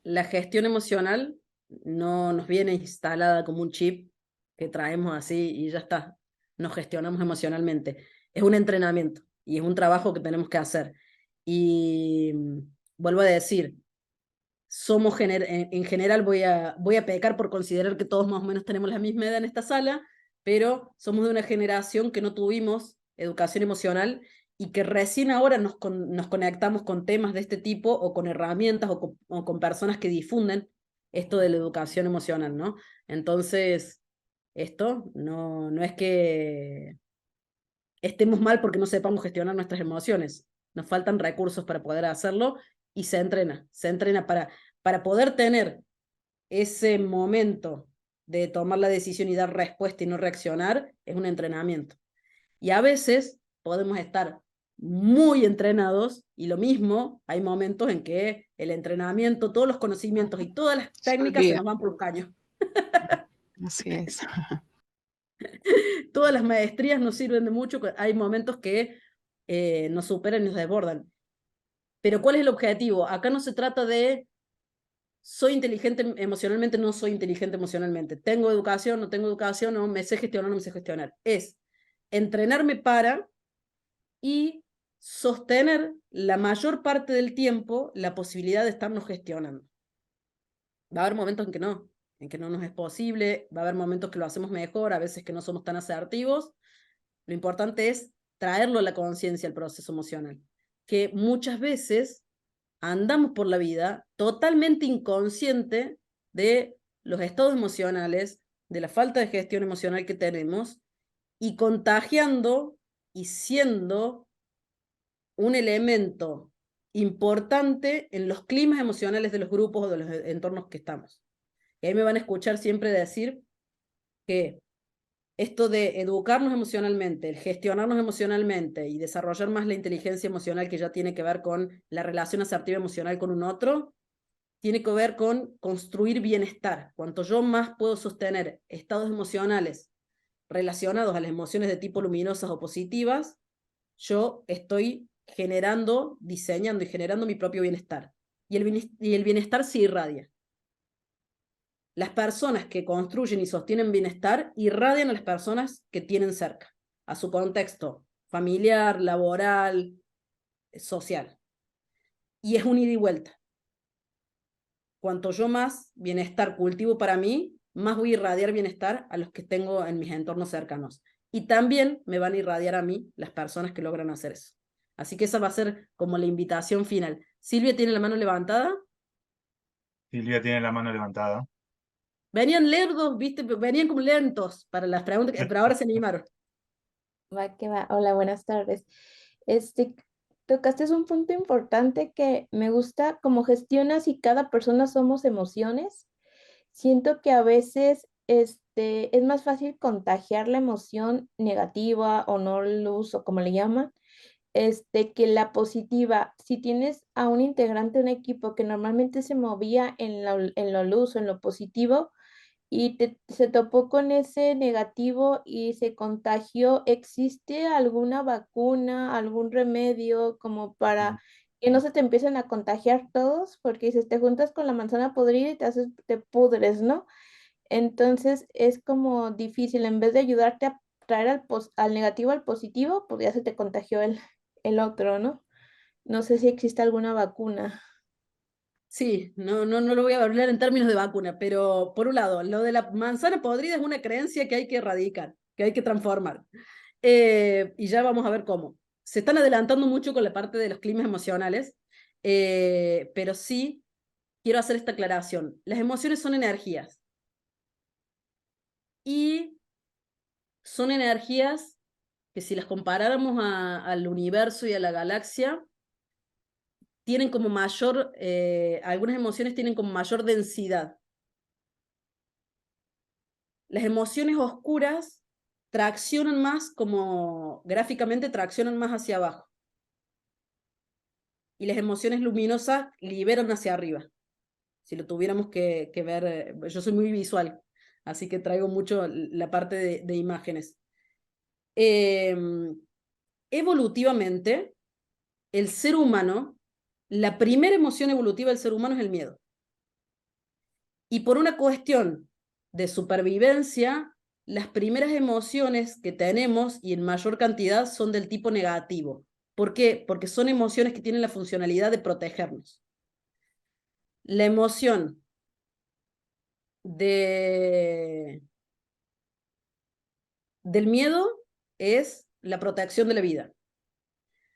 la gestión emocional no nos viene instalada como un chip que traemos así y ya está, nos gestionamos emocionalmente. Es un entrenamiento y es un trabajo que tenemos que hacer. Y vuelvo a decir, en general voy a pecar por considerar que todos más o menos tenemos la misma edad en esta sala, pero somos de una generación que no tuvimos educación emocional y que recién ahora nos conectamos con temas de este tipo o con herramientas o con personas que difunden esto de la educación emocional, ¿no? Entonces, esto no es que estemos mal porque no sepamos gestionar nuestras emociones. Nos faltan recursos para poder hacerlo y se entrena para poder tener ese momento de tomar la decisión y dar respuesta y no reaccionar, es un entrenamiento. Y a veces podemos estar muy entrenados y lo mismo, hay momentos en que el entrenamiento, todos los conocimientos y todas las Se técnicas se olvida, nos van por un caño. así es. Todas las maestrías nos sirven de mucho, hay momentos que nos superan y nos desbordan. Pero ¿cuál es el objetivo? Acá no se trata de soy inteligente emocionalmente, no soy inteligente emocionalmente. Tengo educación, no tengo educación, no me sé gestionar, no me sé gestionar. Es entrenarme para y sostener la mayor parte del tiempo la posibilidad de estarnos gestionando. Va a haber momentos en que no nos es posible, va a haber momentos que lo hacemos mejor, a veces que no somos tan asertivos. Lo importante es traerlo a la conciencia al proceso emocional, que muchas veces andamos por la vida totalmente inconsciente de los estados emocionales, de la falta de gestión emocional que tenemos y contagiando y siendo un elemento importante en los climas emocionales de los grupos o de los entornos que estamos. Y ahí me van a escuchar siempre decir que esto de educarnos emocionalmente, el gestionarnos emocionalmente y desarrollar más la inteligencia emocional que ya tiene que ver con la relación asertiva emocional con un otro, tiene que ver con construir bienestar. Cuanto yo más puedo sostener estados emocionales relacionados a las emociones de tipo luminosas o positivas, yo estoy generando, diseñando y generando mi propio bienestar. Y el bienestar se irradia. Las personas que construyen y sostienen bienestar irradian a las personas que tienen cerca, a su contexto familiar, laboral, social. Y es un ida y vuelta. Cuanto yo más bienestar cultivo para mí, más voy a irradiar bienestar a los que tengo en mis entornos cercanos. Y también me van a irradiar a mí las personas que logran hacer eso. Así que esa va a ser como la invitación final. Silvia tiene la mano levantada. Silvia tiene la mano levantada. Venían lerdos, ¿viste? Venían como lentos para las preguntas, pero ahora se animaron. Va que va. Hola, buenas tardes. Este, tocaste un punto importante que me gusta, cómo gestionas y cada persona somos emociones. Siento que a veces es más fácil contagiar la emoción negativa o no luz o como le llaman, que la positiva. Si tienes a un integrante de un equipo que normalmente se movía en lo luz o en lo positivo, y se topó con ese negativo y se contagió, ¿existe alguna vacuna, algún remedio como para que no se te empiecen a contagiar todos? Porque dices, te juntas con la manzana podrida y te pudres, ¿no? Entonces es como difícil, en vez de ayudarte a traer al negativo al positivo, pues ya se te contagió el otro, ¿no? No sé si existe alguna vacuna. Sí, no lo voy a hablar en términos de vacuna, pero por un lado, lo de la manzana podrida es una creencia que hay que erradicar, que hay que transformar. Y ya vamos a ver cómo. Se están adelantando mucho con la parte de los climas emocionales, pero sí quiero hacer esta aclaración. Las emociones son energías y son energías que si las comparáramos al universo y a la galaxia, tienen como mayor, algunas emociones tienen como mayor densidad. Las emociones oscuras traccionan más, como gráficamente traccionan más hacia abajo. Y las emociones luminosas liberan hacia arriba. Si lo tuviéramos que ver, yo soy muy visual, así que traigo mucho la parte de imágenes. Evolutivamente, el ser humano, la primera emoción evolutiva del ser humano es el miedo. Y por una cuestión de supervivencia, las primeras emociones que tenemos y en mayor cantidad son del tipo negativo. ¿Por qué? Porque son emociones que tienen la funcionalidad de protegernos. La emoción del miedo es la protección de la vida.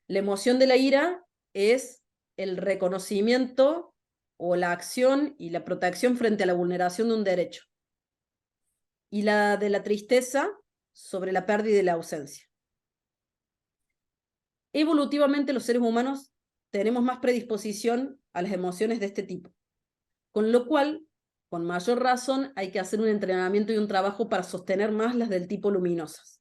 La emoción de la ira es el reconocimiento o la acción y la protección frente a la vulneración de un derecho. Y la de la tristeza sobre la pérdida y la ausencia. Evolutivamente los seres humanos tenemos más predisposición a las emociones de este tipo, con lo cual, con mayor razón, hay que hacer un entrenamiento y un trabajo para sostener más las del tipo luminosas.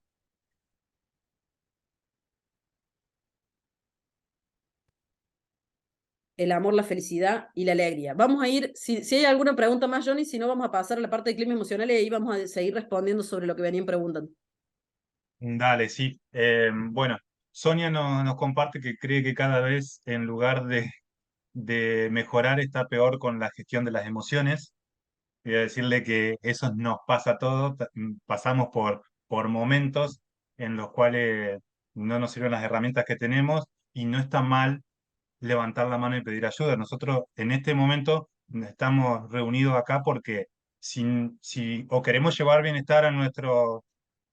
El amor, la felicidad y la alegría. Vamos a ir, si hay alguna pregunta más, Johnny, si no vamos a pasar a la parte de clima emocional y ahí vamos a seguir respondiendo sobre lo que venían preguntando. Dale, sí. Bueno, Sonia nos comparte que cree que cada vez en lugar de mejorar está peor con la gestión de las emociones. Voy a decirle que eso nos pasa a todos, pasamos por momentos en los cuales no nos sirven las herramientas que tenemos y no está mal levantar la mano y pedir ayuda. Nosotros en este momento estamos reunidos acá porque si o queremos llevar bienestar a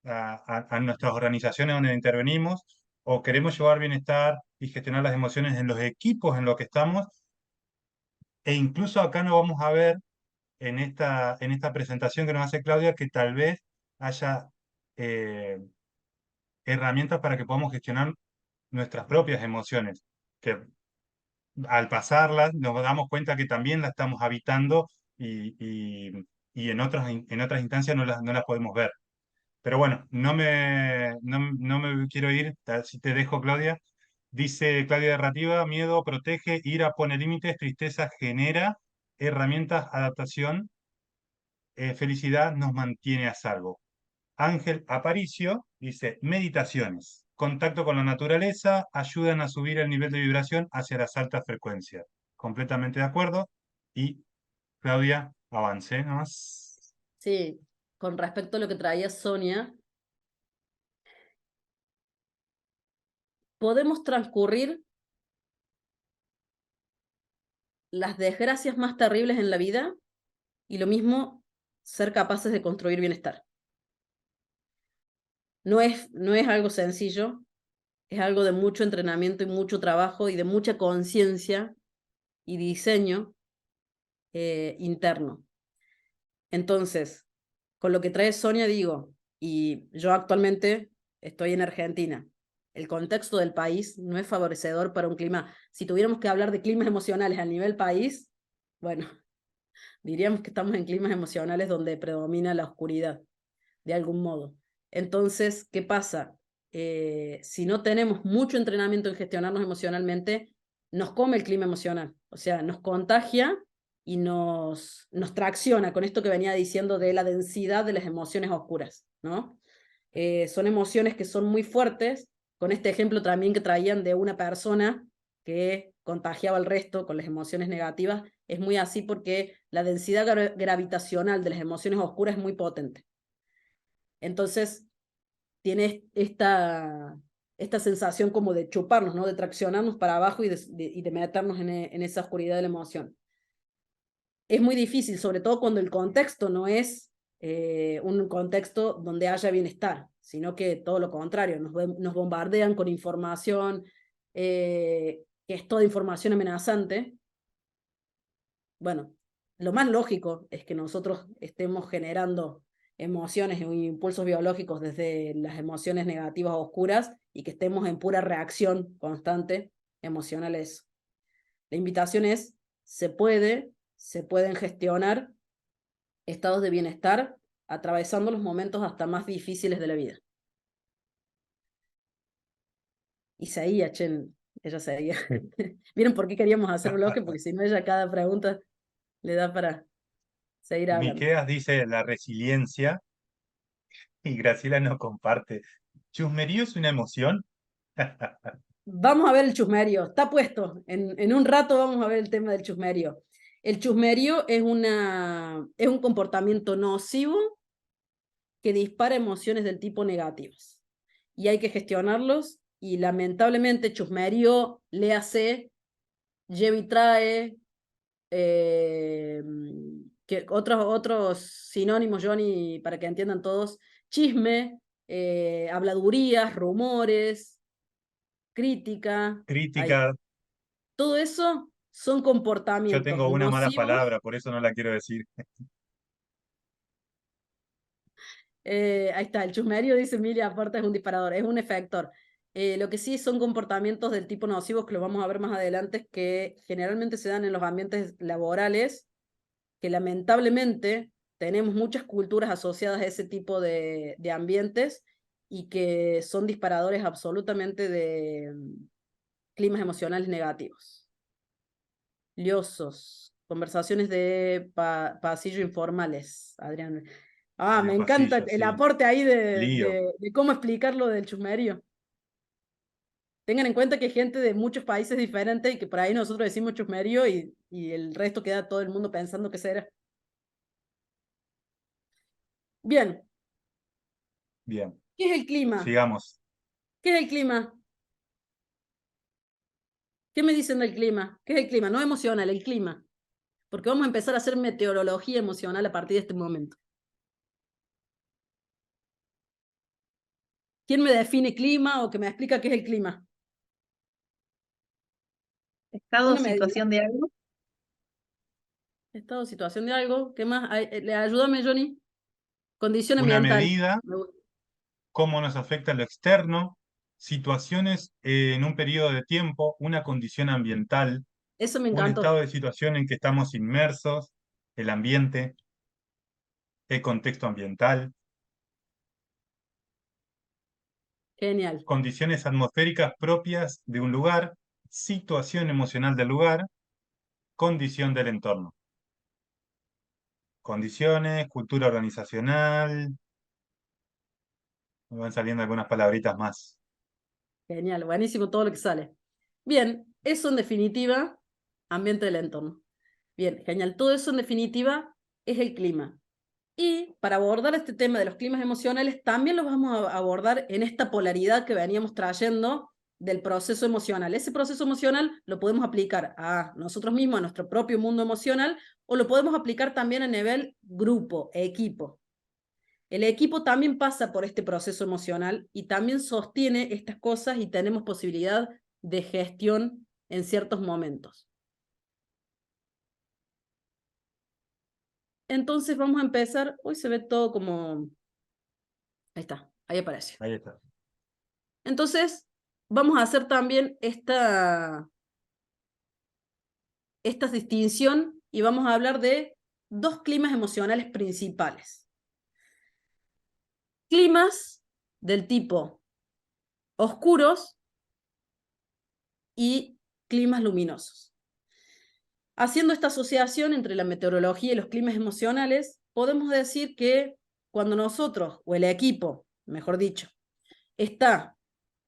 a nuestras organizaciones donde intervenimos, o queremos llevar bienestar y gestionar las emociones en los equipos en los que estamos, e incluso acá nos vamos a ver en esta presentación que nos hace Claudia, que tal vez haya eh, herramientas para que podamos gestionar nuestras propias emociones, que al pasarlas nos damos cuenta que también las estamos habitando y en otras instancias no las podemos ver. Pero bueno, no me quiero ir, si te dejo, Claudia. Dice Claudia Derrativa, miedo protege, ira pone límites, tristeza genera, herramientas, adaptación, felicidad nos mantiene a salvo. Ángel Aparicio dice, meditaciones, contacto con la naturaleza ayudan a subir el nivel de vibración hacia las altas frecuencias. Completamente de acuerdo. Y Claudia, avancé nomás. Sí, con respecto a lo que traía Sonia, podemos transcurrir las desgracias más terribles en la vida y lo mismo ser capaces de construir bienestar. No es algo sencillo, es algo de mucho entrenamiento y mucho trabajo y de mucha conciencia y diseño interno. Entonces, con lo que trae Sonia digo, y yo actualmente estoy en Argentina, el contexto del país no es favorecedor para un clima. Si tuviéramos que hablar de climas emocionales a nivel país, bueno, diríamos que estamos en climas emocionales donde predomina la oscuridad, de algún modo. Entonces, ¿qué pasa? Si no tenemos mucho entrenamiento en gestionarnos emocionalmente, nos come el clima emocional, o sea, nos contagia y nos tracciona con esto que venía diciendo de la densidad de las emociones oscuras, ¿no? Son emociones que son muy fuertes, con este ejemplo también que traían de una persona que contagiaba al resto con las emociones negativas, es muy así porque la densidad gravitacional de las emociones oscuras es muy potente. Entonces, tiene esta sensación como de chuparnos, ¿no? De traccionarnos para abajo y de meternos en esa oscuridad de la emoción. Es muy difícil, sobre todo cuando el contexto no es un contexto donde haya bienestar, sino que todo lo contrario, nos bombardean con información, que es toda información amenazante. Bueno, lo más lógico es que nosotros estemos generando emociones e impulsos biológicos desde las emociones negativas oscuras y que estemos en pura reacción constante emocional a eso. La invitación es, se pueden gestionar estados de bienestar atravesando los momentos hasta más difíciles de la vida. Y seguía, Chen, ella seguía. ¿Vieron por qué queríamos hacer bloque? Porque si no, ella cada pregunta le da para seguir hablando. Miqueas dice la resiliencia y Graciela no comparte. ¿Chusmerío es una emoción? Vamos a ver el chusmerío, está puesto. En un rato vamos a ver el tema del chusmerío. El chusmerío es un comportamiento nocivo que dispara emociones del tipo negativas. Y hay que gestionarlos. Y lamentablemente, chusmerío, léase, lleva y trae, que otros sinónimos, Johnny, para que entiendan todos: chisme, habladurías, rumores, crítica. Crítica. Todo eso son Yo comportamientos tengo una mala nocivos. palabra, por eso no la quiero decir. Ahí está, el chusmerío, dice Emilia, aparte es un disparador, es un efector. Lo que sí son comportamientos del tipo nocivos, que lo vamos a ver más adelante, que generalmente se dan en los ambientes laborales, que lamentablemente tenemos muchas culturas asociadas a ese tipo de ambientes y que son disparadores absolutamente de climas emocionales negativos. Liosos, conversaciones de pasillo informales, Adrián. Ah, me Medio encanta pasillo, el sí. aporte ahí Lío. de cómo explicarlo del chusmerío. Tengan en cuenta que hay gente de muchos países diferentes y que por ahí nosotros decimos chusmerío y el resto queda todo el mundo pensando que será. Bien, Bien, ¿qué es el clima? sigamos. ¿Qué es el clima? ¿Qué me dicen del clima? ¿Qué es el clima? No emocional, el clima. Porque vamos a empezar a hacer meteorología emocional a partir de este momento. ¿Quién me define clima o que me explica qué es el clima? Estado o Una medida. situación de algo. Estado, situación de algo. ¿Qué más? Ayúdame, Johnny. Condición Una ambiental. medida, cómo nos afecta lo externo, situaciones en un periodo de tiempo, una condición ambiental, Eso me un estado encantó. de situación en que estamos inmersos, el ambiente, el contexto ambiental, Genial. condiciones atmosféricas propias de un lugar, situación emocional del lugar, condición del entorno. Condiciones, cultura organizacional, me van saliendo algunas palabritas más. Genial, buenísimo todo lo que sale. Bien, eso en definitiva, ambiente del entorno. Bien, genial. Todo eso en definitiva es el clima. Y para abordar este tema de los climas emocionales, también lo vamos a abordar en esta polaridad que veníamos trayendo del proceso emocional. Ese proceso emocional lo podemos aplicar a nosotros mismos, a nuestro propio mundo emocional, o lo podemos aplicar también a nivel grupo, equipo. El equipo también pasa por este proceso emocional y también sostiene estas cosas y tenemos posibilidad de gestión en ciertos momentos. Entonces vamos a empezar, hoy se ve todo como, ahí está, ahí aparece. Ahí está. Entonces vamos a hacer también esta distinción y vamos a hablar de dos climas emocionales principales. Climas del tipo oscuros y climas luminosos. Haciendo esta asociación entre la meteorología y los climas emocionales, podemos decir que cuando nosotros, o el equipo, mejor dicho, está,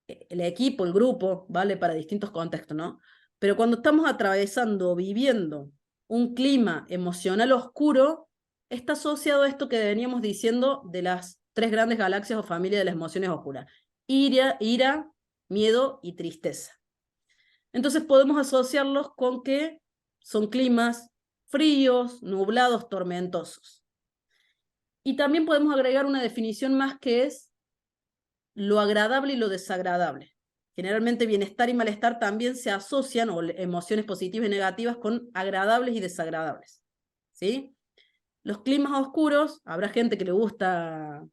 el equipo, el grupo, vale para distintos contextos, ¿no? Pero cuando estamos atravesando o viviendo un clima emocional oscuro, está asociado a esto que veníamos diciendo de las tres grandes galaxias o familias de las emociones oscuras: ira, miedo y tristeza. Entonces podemos asociarlos con que son climas fríos, nublados, tormentosos. Y también podemos agregar una definición más, que es lo agradable y lo desagradable. Generalmente bienestar y malestar también se asocian, o emociones positivas y negativas, con agradables y desagradables. ¿Sí? Los climas oscuros, habrá gente que le gusta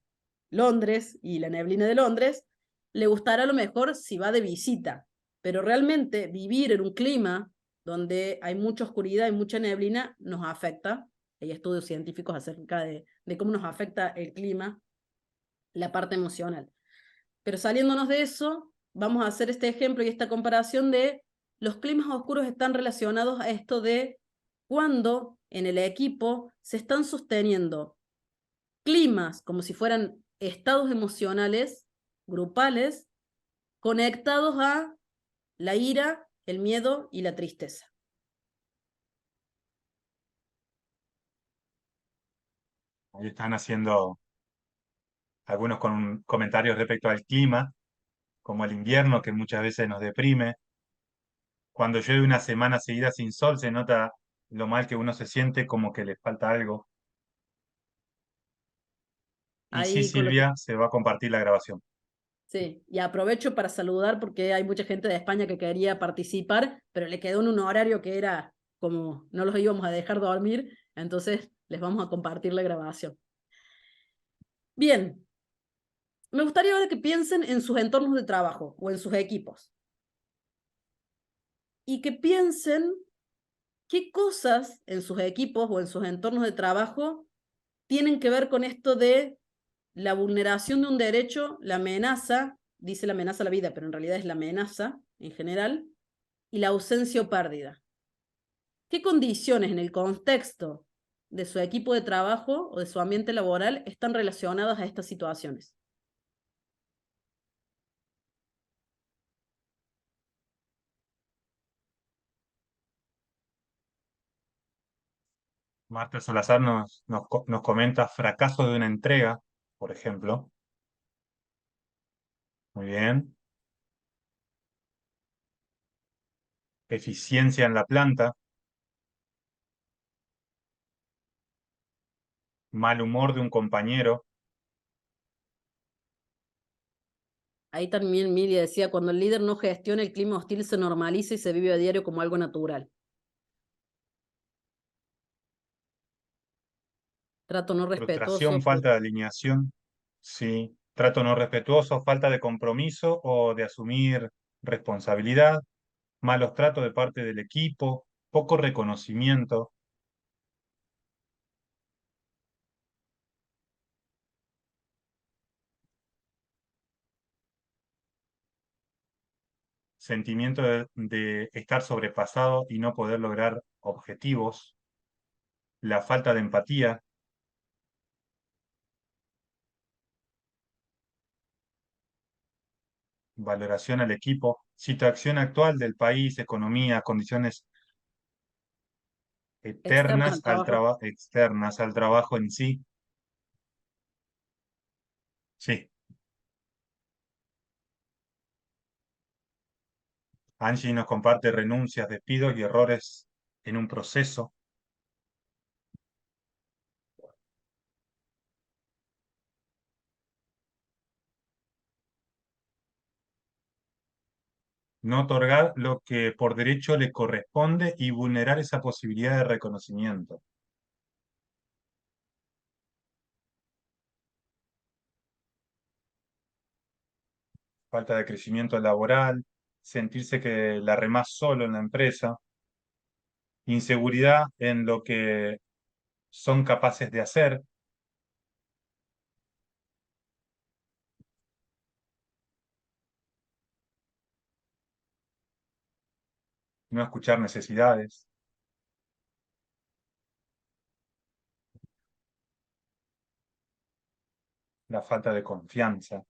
Londres y la neblina de Londres, le gustará a lo mejor si va de visita, pero realmente vivir en un clima donde hay mucha oscuridad y mucha neblina nos afecta. Hay estudios científicos acerca de cómo nos afecta el clima, la parte emocional. Pero saliéndonos de eso, vamos a hacer este ejemplo y esta comparación de los climas oscuros están relacionados a esto de cuando en el equipo se están sosteniendo climas como si fueran estados emocionales grupales conectados a la ira, el miedo y la tristeza. Ahí están haciendo algunos comentarios respecto al clima, como el invierno, que muchas veces nos deprime. Cuando llueve una semana seguida sin sol, se nota lo mal que uno se siente, como que le falta algo. Y sí, Ahí con lo que... Silvia, se va a compartir la grabación. Sí, y aprovecho para saludar porque hay mucha gente de España que quería participar, pero le quedó en un horario que era como no los íbamos a dejar dormir, entonces les vamos a compartir la grabación. Bien, me gustaría ahora que piensen en sus entornos de trabajo o en sus equipos y que piensen qué cosas en sus equipos o en sus entornos de trabajo tienen que ver con esto de la vulneración de un derecho, la amenaza, dice la amenaza a la vida, pero en realidad es la amenaza en general, y la ausencia o pérdida. ¿Qué condiciones en el contexto de su equipo de trabajo o de su ambiente laboral están relacionadas a estas situaciones? Marta Salazar nos comenta fracaso de una entrega, por ejemplo. Muy bien. Eficiencia en la planta. Mal humor de un compañero. Ahí también Milia decía, cuando el líder no gestiona, el clima hostil se normaliza y se vive a diario como algo natural. Trato no respetuoso. Frustración, falta de alineación. Sí. Trato no respetuoso, falta de compromiso o de asumir responsabilidad. Malos tratos de parte del equipo. Poco reconocimiento. Sentimiento de estar sobrepasado y no poder lograr objetivos. La falta de empatía. valoración al equipo, situación actual del país, economía, condiciones Externas al trabajo. externas al trabajo en sí. Sí. Angie nos comparte renuncias, despidos y errores en un proceso. No otorgar lo que por derecho le corresponde y vulnerar esa posibilidad de reconocimiento. Falta de crecimiento laboral, sentirse que la remás solo en la empresa, inseguridad en lo que son capaces de hacer, no escuchar necesidades, la falta de confianza.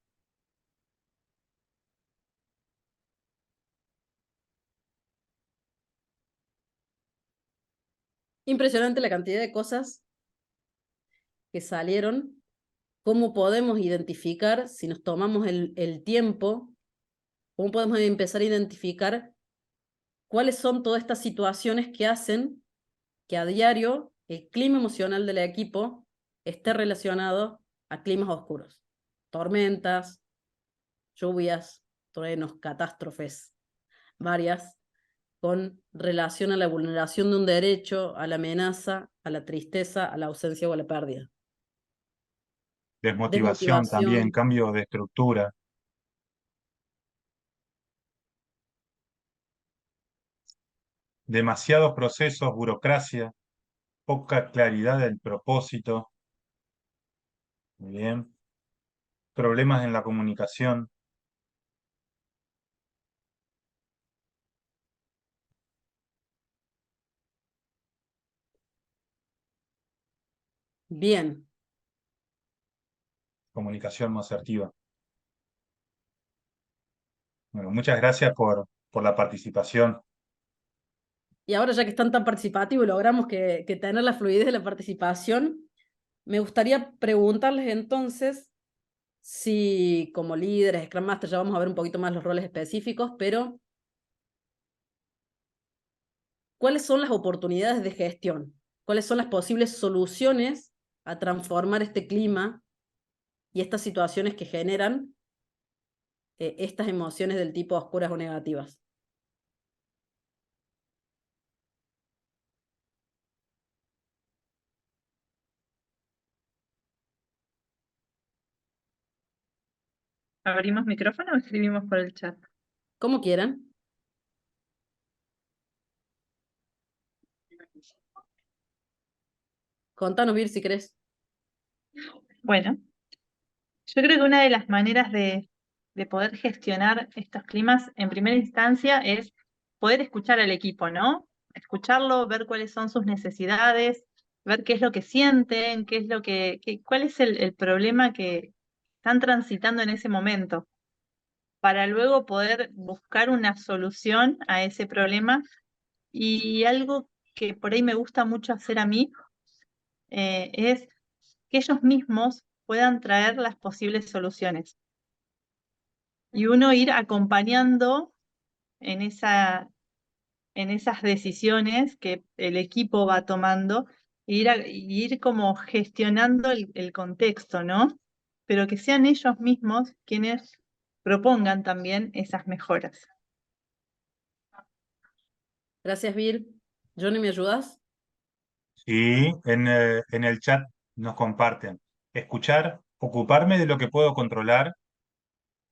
Impresionante la cantidad de cosas que salieron. ¿Cómo podemos identificar, si nos tomamos el tiempo, cómo podemos empezar a identificar cuáles son todas estas situaciones que hacen que a diario el clima emocional del equipo esté relacionado a climas oscuros? Tormentas, lluvias, truenos, catástrofes varias, con relación a la vulneración de un derecho, a la amenaza, a la tristeza, a la ausencia o a la pérdida. Desmotivación también, Desmotivación. cambio de estructura, demasiados procesos, burocracia, poca claridad del propósito, muy bien, problemas en la comunicación, Bien. comunicación no asertiva. Bueno, muchas gracias por la participación. Y ahora ya que están tan participativos y logramos que tener la fluidez de la participación, me gustaría preguntarles entonces si como líderes, Scrum Master, ya vamos a ver un poquito más los roles específicos, pero ¿cuáles son las oportunidades de gestión? ¿Cuáles son las posibles soluciones a transformar este clima y estas situaciones que generan estas emociones del tipo oscuras o negativas? ¿Abrimos micrófono o escribimos por el chat? Como quieran. Contanos, Vir, si querés. Bueno, yo creo que una de las maneras de poder gestionar estos climas en primera instancia es poder escuchar al equipo, ¿no? Escucharlo, ver cuáles son sus necesidades, ver qué es lo que sienten, qué es lo cuál es el problema que están transitando en ese momento, para luego poder buscar una solución a ese problema. Y algo que por ahí me gusta mucho hacer a mí es que ellos mismos puedan traer las posibles soluciones. Y uno ir acompañando en en esas decisiones que el equipo va tomando, ir como gestionando el contexto, ¿no? Pero que sean ellos mismos quienes propongan también esas mejoras. Gracias, Vir. Johnny, ¿me ayudas? Y en el chat nos comparten. Escuchar, ocuparme de lo que puedo controlar,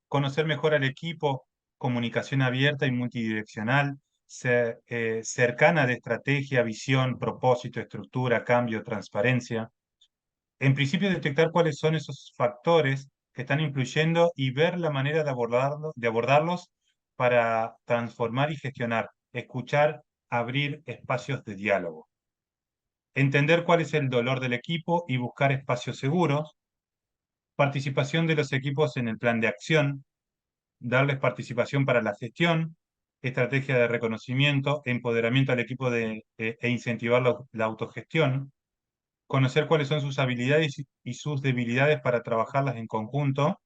conocer mejor al equipo, comunicación abierta y multidireccional, cercana de estrategia, visión, propósito, estructura, cambio, transparencia. En principio, detectar cuáles son esos factores que están influyendo y ver la manera de abordarlos para transformar y gestionar. Escuchar, abrir espacios de diálogo. Entender cuál es el dolor del equipo y buscar espacios seguros. Participación de los equipos en el plan de acción. darles participación para la gestión, estrategia de reconocimiento, empoderamiento al equipo e incentivar la autogestión, conocer cuáles son sus habilidades y sus debilidades para trabajarlas en conjunto,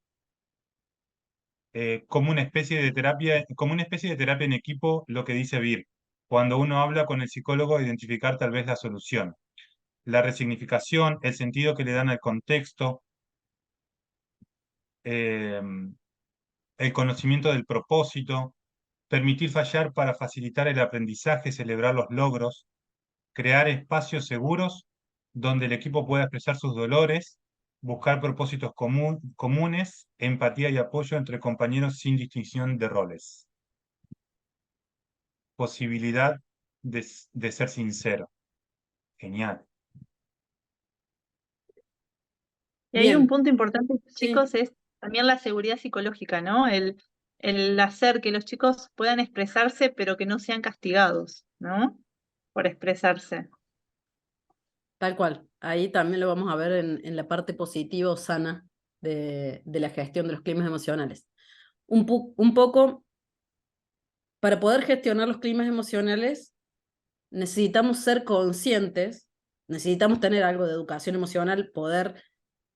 como una especie de terapia en equipo, lo que dice Vir. Cuando uno habla con el psicólogo, identificar tal vez la solución. La resignificación, el sentido que le dan al contexto, eh, el conocimiento del propósito, permitir fallar para facilitar el aprendizaje, celebrar los logros, crear espacios seguros donde el equipo pueda expresar sus dolores, buscar propósitos comunes, empatía y apoyo entre compañeros sin distinción de roles. Posibilidad de ser sincero. Genial. Y hay un Bien, punto importante, sí, chicos, es también la seguridad psicológica, ¿no? El hacer que los chicos puedan expresarse, pero que no sean castigados, ¿no? Por expresarse. tal cual. Ahí también lo vamos a ver en la parte positiva o sana de la gestión de los climas emocionales. Un poco, para poder gestionar los climas emocionales, necesitamos ser conscientes, necesitamos tener algo de educación emocional, poder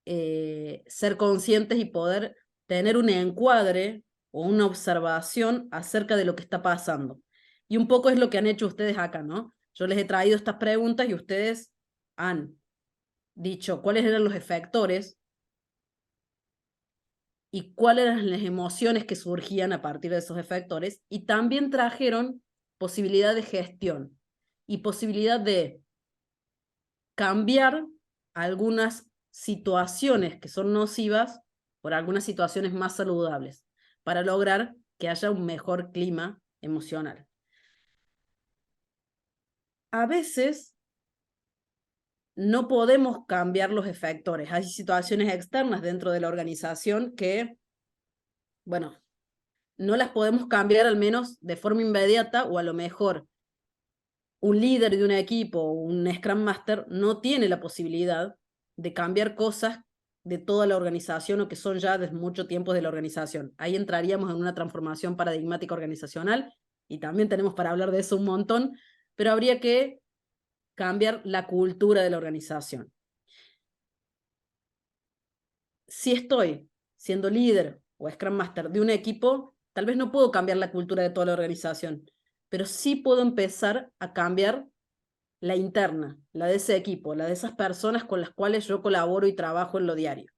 ser conscientes y poder tener un encuadre o una observación acerca de lo que está pasando. Y un poco es lo que han hecho ustedes acá, ¿no? Yo les he traído estas preguntas y ustedes han dicho cuáles eran los efectores y cuáles eran las emociones que surgían a partir de esos efectores, y también trajeron posibilidad de gestión y posibilidad de cambiar algunas situaciones que son nocivas por algunas situaciones más saludables para lograr que haya un mejor clima emocional. A veces no podemos cambiar los efectores. Hay situaciones externas dentro de la organización que, bueno, no las podemos cambiar al menos de forma inmediata, o a lo mejor un líder de un equipo, un Scrum Master, no tiene la posibilidad de cambiar cosas de toda la organización o que son ya desde mucho tiempo de la organización. Ahí entraríamos en una transformación paradigmática organizacional y también tenemos para hablar de eso un montón, pero habría que cambiar la cultura de la organización. Si estoy siendo líder o Scrum Master de un equipo, tal vez no puedo cambiar la cultura de toda la organización, pero sí puedo empezar a cambiar la interna, la de ese equipo, la de esas personas con las cuales yo colaboro y trabajo en lo diario.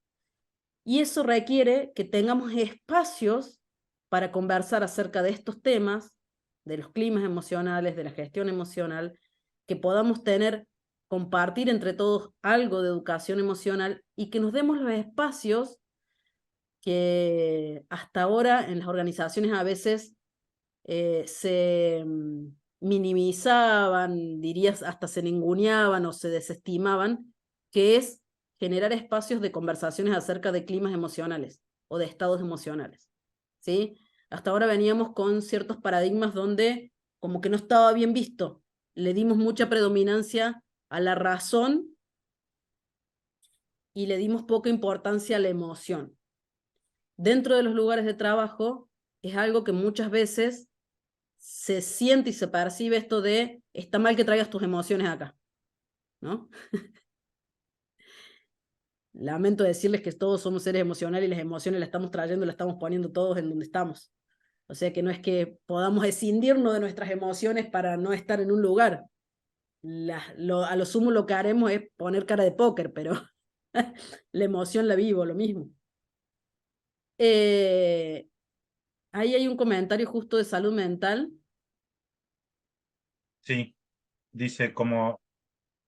Y eso requiere que tengamos espacios para conversar acerca de estos temas, de los climas emocionales, de la gestión emocional, que podamos tener, compartir entre todos algo de educación emocional y que nos demos los espacios que hasta ahora en las organizaciones a veces se minimizaban, dirías, hasta se ninguneaban o se desestimaban, que es generar espacios de conversaciones acerca de climas emocionales o de estados emocionales, ¿sí? Hasta ahora veníamos con ciertos paradigmas donde como que no estaba bien visto, le dimos mucha predominancia a la razón y le dimos poca importancia a la emoción. Dentro de los lugares de trabajo es algo que muchas veces se siente y se percibe esto de está mal que traigas tus emociones acá, ¿no? Lamento decirles que todos somos seres emocionales y las emociones las estamos trayendo, las estamos poniendo todos en donde estamos. O sea que no es que podamos escindirnos de nuestras emociones para no estar en un lugar. A lo sumo lo que haremos es poner cara de póker, pero la emoción la vivo, lo mismo. Ahí hay un comentario justo de salud mental. Sí, dice como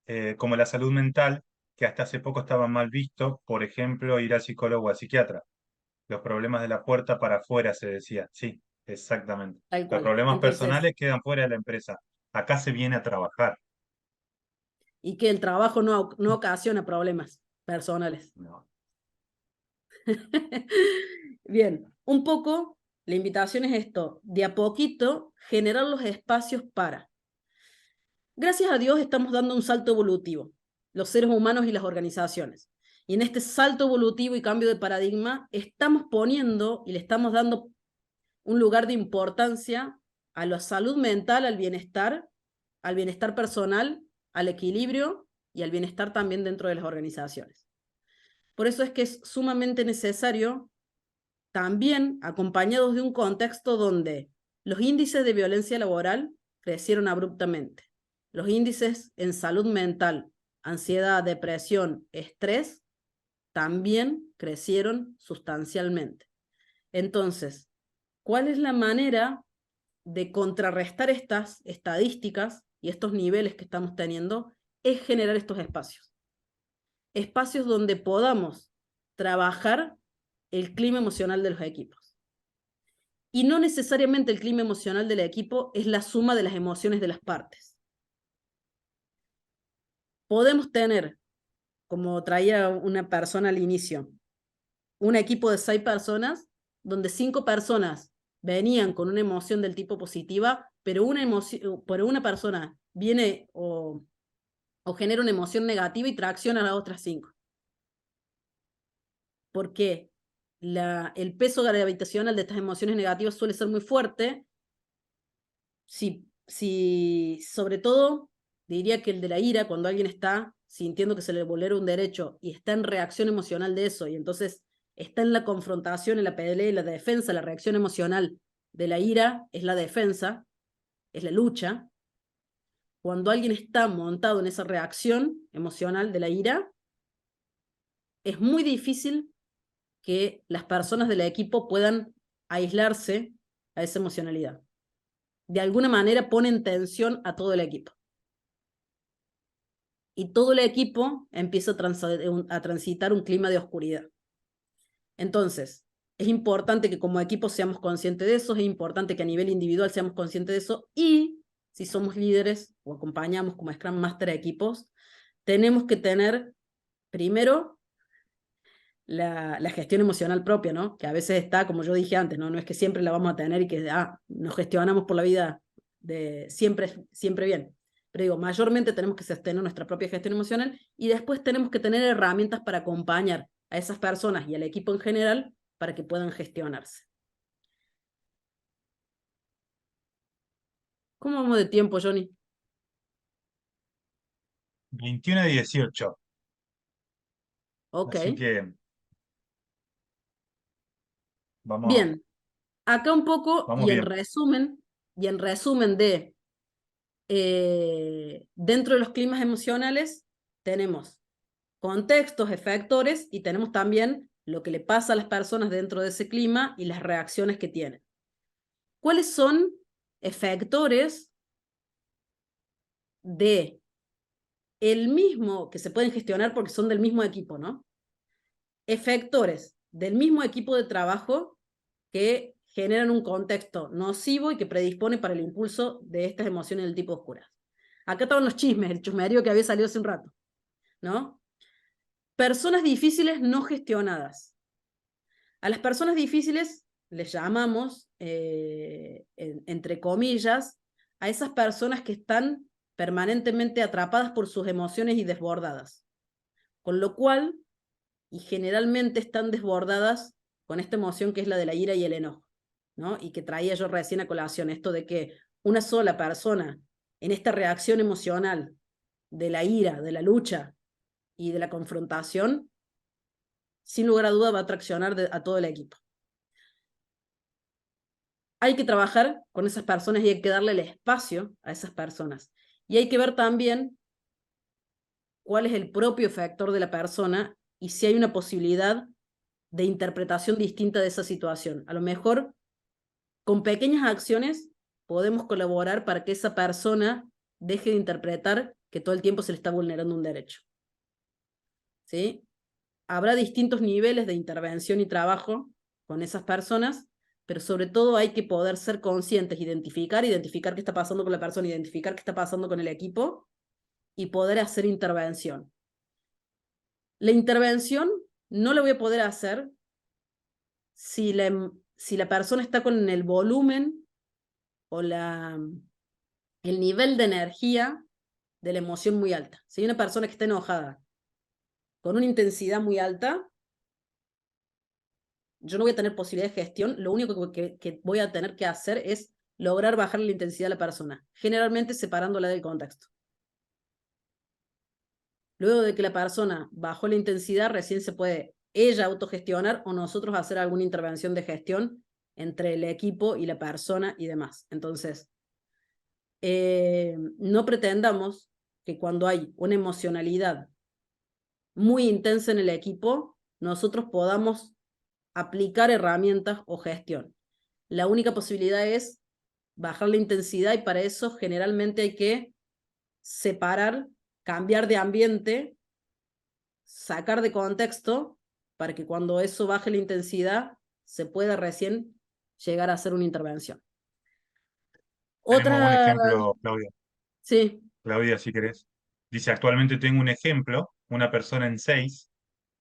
la salud mental, que hasta hace poco estaba mal visto, por ejemplo, ir al psicólogo o al psiquiatra. Los problemas de la puerta para afuera, se decía. Sí, exactamente. Tal Los cual. problemas Entonces, personales quedan fuera de la empresa. Acá se viene a trabajar. y que el trabajo no ocasiona problemas personales. No. Bien, un poco la invitación es esto, de a poquito generar los espacios para. Gracias a Dios estamos dando un salto evolutivo, los seres humanos y las organizaciones. Y en este salto evolutivo y cambio de paradigma estamos poniendo y le estamos dando un lugar de importancia a la salud mental, al bienestar personal, al equilibrio y al bienestar también dentro de las organizaciones. Por eso es que es sumamente necesario, también acompañados de un contexto donde los índices de violencia laboral crecieron abruptamente. Los índices en salud mental, ansiedad, depresión, estrés, también crecieron sustancialmente. Entonces, ¿cuál es la manera de contrarrestar estas estadísticas y estos niveles que estamos teniendo? Es generar estos espacios. Espacios donde podamos trabajar el clima emocional de los equipos. Y no necesariamente el clima emocional del equipo es la suma de las emociones de las partes. Podemos tener, como traía una persona al inicio, un equipo de 6 personas, donde 5 personas venían con una emoción del tipo positiva, pero una persona viene o genera una emoción negativa y tracciona a las otras 5. Porque el peso gravitacional de estas emociones negativas suele ser muy fuerte. Sobre todo, diría que el de la ira, cuando alguien está sintiendo que se le vulnera un derecho y está en reacción emocional de eso, y entonces está en la confrontación, en la pelea y la defensa, la reacción emocional de la ira es la defensa, es la lucha. Cuando alguien está montado en esa reacción emocional de la ira, es muy difícil que las personas del equipo puedan aislarse a esa emocionalidad. De alguna manera ponen tensión a todo el equipo. Y todo el equipo empieza a transitar un clima de oscuridad. Entonces, es importante que como equipo seamos conscientes de eso, es importante que a nivel individual seamos conscientes de eso, y si somos líderes o acompañamos como Scrum Master a equipos, tenemos que tener primero la gestión emocional propia, ¿no? Que a veces está, como yo dije antes, ¿no? No es que siempre la vamos a tener y que nos gestionamos por la vida siempre bien. Pero digo, mayormente tenemos que sostener nuestra propia gestión emocional y después tenemos que tener herramientas para acompañar a esas personas y al equipo en general para que puedan gestionarse. ¿Cómo vamos de tiempo, Johnny? 21:18. Ok. Así que vamos, Bien. Acá un poco, vamos bien. y en resumen de dentro de los climas emocionales tenemos contextos, efectores, y tenemos también lo que le pasa a las personas dentro de ese clima y las reacciones que tienen. ¿Cuáles son efectores de el mismo, que se pueden gestionar porque son del mismo equipo, ¿no? Efectores del mismo equipo de trabajo que generan un contexto nocivo y que predispone para el impulso de estas emociones del tipo oscuras. Acá estaban los chismes, el chusmerío que había salido hace un rato, ¿no? Personas difíciles no gestionadas. A las personas difíciles les llamamos, entre comillas, a esas personas que están permanentemente atrapadas por sus emociones y desbordadas. Con lo cual, y generalmente están desbordadas con esta emoción que es la de la ira y el enojo, ¿no? Y que traía yo recién a colación, esto de que una sola persona en esta reacción emocional de la ira, de la lucha y de la confrontación, sin lugar a duda va a traccionar a todo el equipo. Hay que trabajar con esas personas y hay que darle el espacio a esas personas. Y hay que ver también cuál es el propio factor de la persona y si hay una posibilidad de interpretación distinta de esa situación. A lo mejor, con pequeñas acciones, podemos colaborar para que esa persona deje de interpretar que todo el tiempo se le está vulnerando un derecho. ¿Sí? Habrá distintos niveles de intervención y trabajo con esas personas, pero sobre todo hay que poder ser conscientes, identificar qué está pasando con la persona, identificar qué está pasando con el equipo y poder hacer intervención. La intervención no la voy a poder hacer si la persona está con el volumen o el nivel de energía de la emoción muy alta. Si hay una persona que está enojada con una intensidad muy alta, yo no voy a tener posibilidad de gestión, lo único que voy a tener que hacer es lograr bajar la intensidad de la persona, generalmente separándola del contexto. Luego de que la persona bajó la intensidad, recién se puede ella autogestionar o nosotros hacer alguna intervención de gestión entre el equipo y la persona y demás. Entonces, no pretendamos que cuando hay una emocionalidad muy intensa en el equipo, nosotros podamos aplicar herramientas o gestión. La única posibilidad es bajar la intensidad y para eso generalmente hay que separar, cambiar de ambiente, sacar de contexto para que cuando eso baje la intensidad se pueda recién llegar a hacer una intervención. Tenemos un Otra, ejemplo, Claudia. sí, Claudia, si querés. Dice, actualmente tengo un ejemplo, una persona en 6,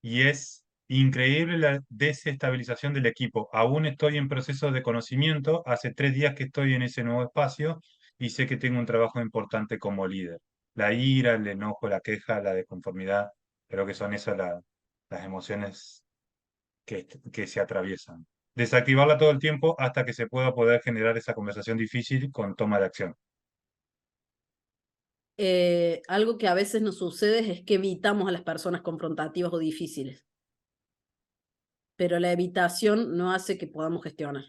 y es increíble la desestabilización del equipo. Aún estoy en proceso de conocimiento, hace 3 días que estoy en ese nuevo espacio y sé que tengo un trabajo importante como líder. La ira, el enojo, la queja, la desconformidad, creo que son esas las emociones que se atraviesan. Desactivarla todo el tiempo hasta que se pueda poder generar esa conversación difícil con toma de acción. algo que a veces nos sucede es que evitamos a las personas confrontativas o difíciles, pero la evitación no hace que podamos gestionar.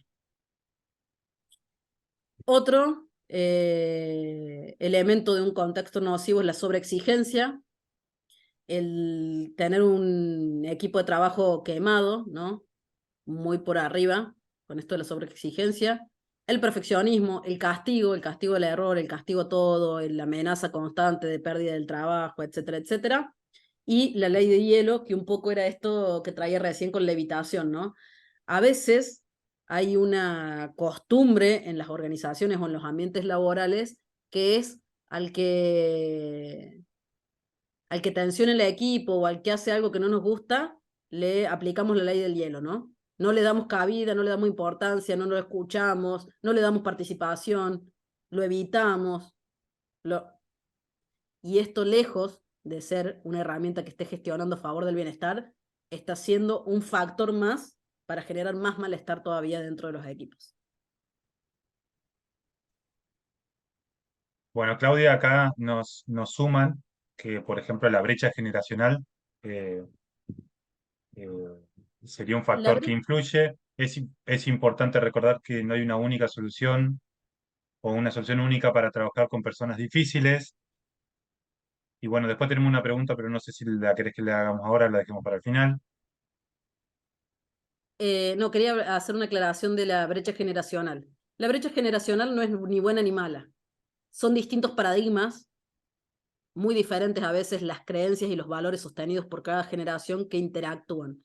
Otro elemento de un contexto nocivo es la sobreexigencia, el tener un equipo de trabajo quemado, ¿no? Muy por arriba, con esto de la sobreexigencia, el perfeccionismo, el castigo del error, el castigo a todo, la amenaza constante de pérdida del trabajo, etcétera, etcétera. Y la ley de hielo, que un poco era esto que traía recién con la evitación, ¿no? A veces hay una costumbre en las organizaciones o en los ambientes laborales que es al que, al que tensiona el equipo o al que hace algo que no nos gusta, le aplicamos la ley del hielo, ¿no? No le damos cabida, no le damos importancia, no lo escuchamos, no le damos participación, lo evitamos. Y esto, lejos de ser una herramienta que esté gestionando a favor del bienestar, está siendo un factor más para generar más malestar todavía dentro de los equipos. Bueno, Claudia, acá nos suman que, por ejemplo, la brecha generacional eh, eh, sería un La factor que brecha, influye. Es importante recordar que no hay una única solución o una solución única para trabajar con personas difíciles. Y bueno, después tenemos una pregunta, pero no sé si la querés que le hagamos ahora, la dejemos para el final. no, quería hacer una aclaración de la brecha generacional. La brecha generacional no es ni buena ni mala. Son distintos paradigmas, muy diferentes a veces las creencias y los valores sostenidos por cada generación que interactúan.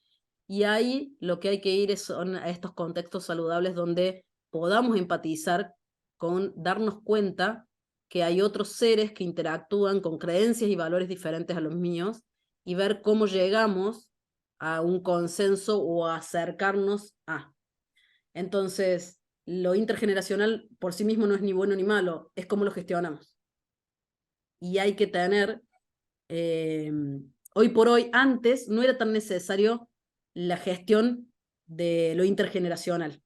Y ahí lo que hay que ir son a estos contextos saludables donde podamos empatizar con darnos cuenta que hay otros seres que interactúan con creencias y valores diferentes a los míos y ver cómo llegamos a un consenso o a acercarnos a. Entonces, lo intergeneracional por sí mismo no es ni bueno ni malo, es cómo lo gestionamos. Y hay que tener, hoy por hoy, antes no era tan necesario la gestión de lo intergeneracional.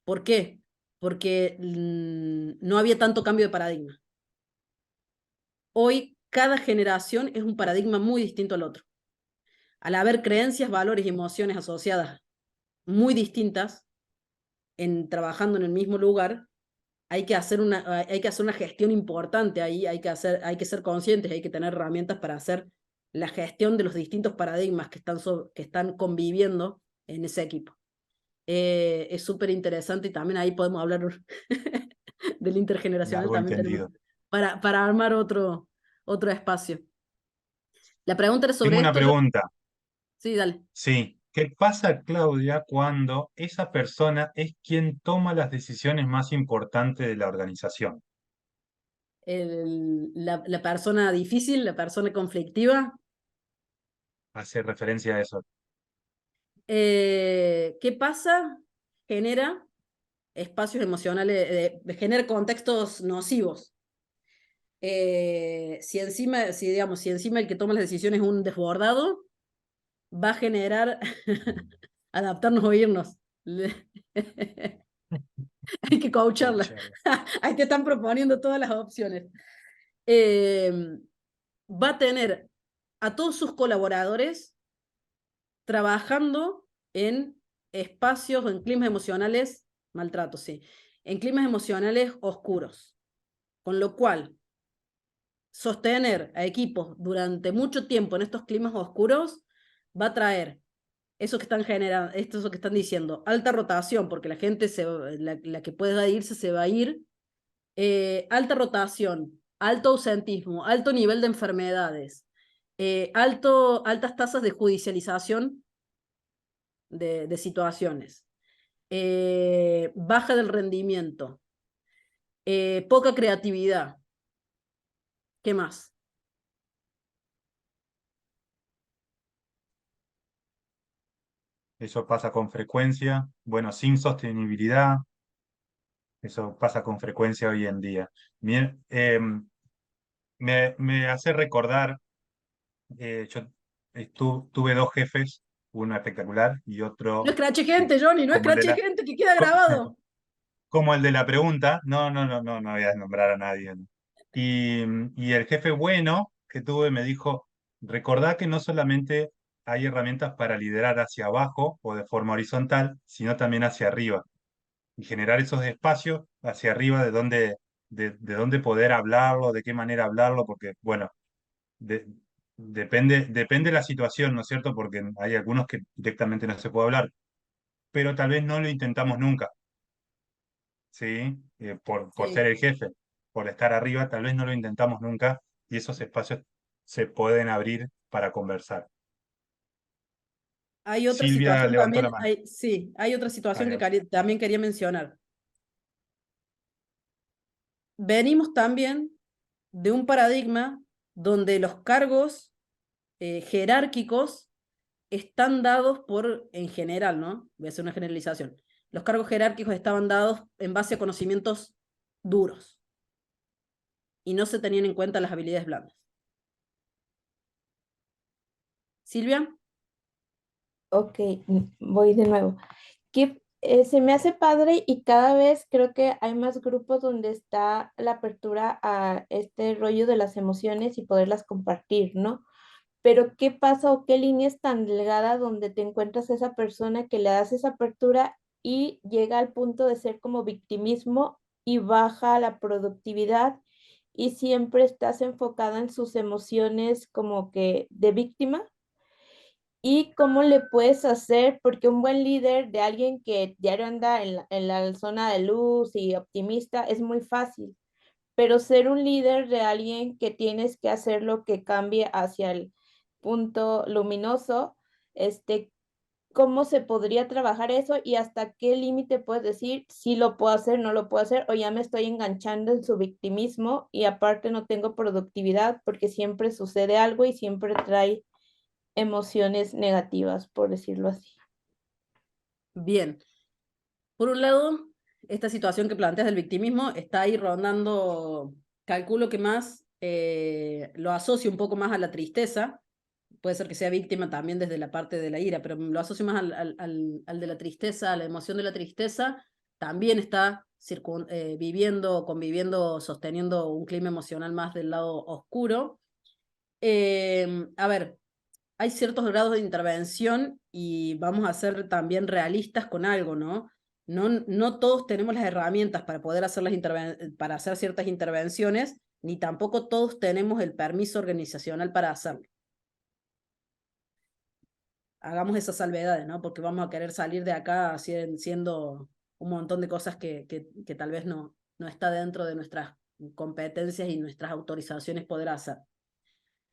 ¿Por qué? Porque no había tanto cambio de paradigma. Hoy cada generación es un paradigma muy distinto al otro. Al haber creencias, valores y emociones asociadas muy distintas trabajando en el mismo lugar, hay que hacer una gestión importante ahí, hay que ser conscientes, hay que tener herramientas para hacer la gestión de los distintos paradigmas que están conviviendo en ese equipo. Es súper interesante y también ahí podemos hablar del intergeneracional, Largo también tenemos entendido. para armar otro espacio. La pregunta era Tengo sobre una esto, pregunta. sí, dale. Sí. ¿Qué pasa, Claudia, cuando esa persona es quien toma las decisiones más importantes de la organización? La persona difícil, la persona conflictiva, Hace referencia a eso. ¿qué pasa? Genera espacios emocionales, genera contextos nocivos. Si encima el que toma las decisiones es un desbordado, va a generar adaptarnos o irnos. Hay que coacharla. Ahí te están proponiendo todas las opciones. Va a tener a todos sus colaboradores trabajando en espacios o en climas emocionales, maltrato, sí, en climas emocionales oscuros. Con lo cual, sostener a equipos durante mucho tiempo en estos climas oscuros va a traer eso que están generando, esto es lo que están diciendo, alta rotación, porque la gente, la que pueda irse se va a ir, alta rotación, alto ausentismo, alto nivel de enfermedades, altas tasas de judicialización de situaciones, baja del rendimiento, poca creatividad. ¿Qué más? Eso pasa con frecuencia, bueno, sin sostenibilidad, eso pasa con frecuencia hoy en día. Bien, me hace recordar, yo tuve dos jefes, uno espectacular y No otro escrache gente, Johnny, no como el de escrache la, gente, que queda co- grabado. como el de la pregunta. No, no, no, no, no voy a nombrar a nadie. Y el jefe bueno que tuve me dijo, recordá que no solamente hay herramientas para liderar hacia abajo o de forma horizontal, sino también hacia arriba. Y generar esos espacios hacia arriba de dónde poder hablarlo, de qué manera hablarlo, porque, bueno, de- depende de la situación, ¿no es cierto? Porque hay algunos que directamente no se puede hablar, pero tal vez no lo intentamos nunca, ¿sí? Por ser Sí. el jefe, por estar arriba, tal vez no lo intentamos nunca y esos espacios se pueden abrir para conversar. Hay otra Silvia situación levantó la también, mano. sí, hay otra situación Ahí que va. también quería mencionar. Venimos también de un paradigma donde los cargos jerárquicos están dados por, en general, ¿no? Voy a hacer una generalización. Los cargos jerárquicos estaban dados en base a conocimientos duros y no se tenían en cuenta las habilidades blandas. Silvia, Ok, voy de nuevo. Que se me hace padre y cada vez creo que hay más grupos donde está la apertura a este rollo de las emociones y poderlas compartir, ¿no? Pero ¿qué pasa o qué línea es tan delgada donde te encuentras a esa persona que le das esa apertura y llega al punto de ser como victimismo y baja la productividad y siempre estás enfocada en sus emociones como que de víctima? ¿Y cómo le puedes hacer? Porque un buen líder de alguien que diario anda en la zona de luz y optimista es muy fácil, pero ser un líder de alguien que tienes que hacer lo que cambie hacia el punto luminoso, ¿cómo se podría trabajar eso y hasta qué límite puedes decir si lo puedo hacer, no lo puedo hacer o ya me estoy enganchando en su victimismo y aparte no tengo productividad porque siempre sucede algo y siempre trae emociones negativas, por decirlo así? bien. Por un lado, esta situación que planteas del victimismo está ahí rondando, calculo que más lo asocio un poco más a la tristeza. Puede ser que sea víctima también desde la parte de la ira, pero lo asocio más al de la tristeza, a la emoción de la tristeza. También está viviendo, conviviendo, sosteniendo un clima emocional más del lado oscuro. A ver, hay ciertos grados de intervención y vamos a ser también realistas con algo, ¿no? No todos tenemos las herramientas para poder hacer, para hacer ciertas intervenciones, ni tampoco todos tenemos el permiso organizacional para hacerlo. Hagamos esas salvedades, ¿no? Porque vamos a querer salir de acá siendo un montón de cosas que tal vez no está dentro de nuestras competencias y nuestras autorizaciones poder hacer.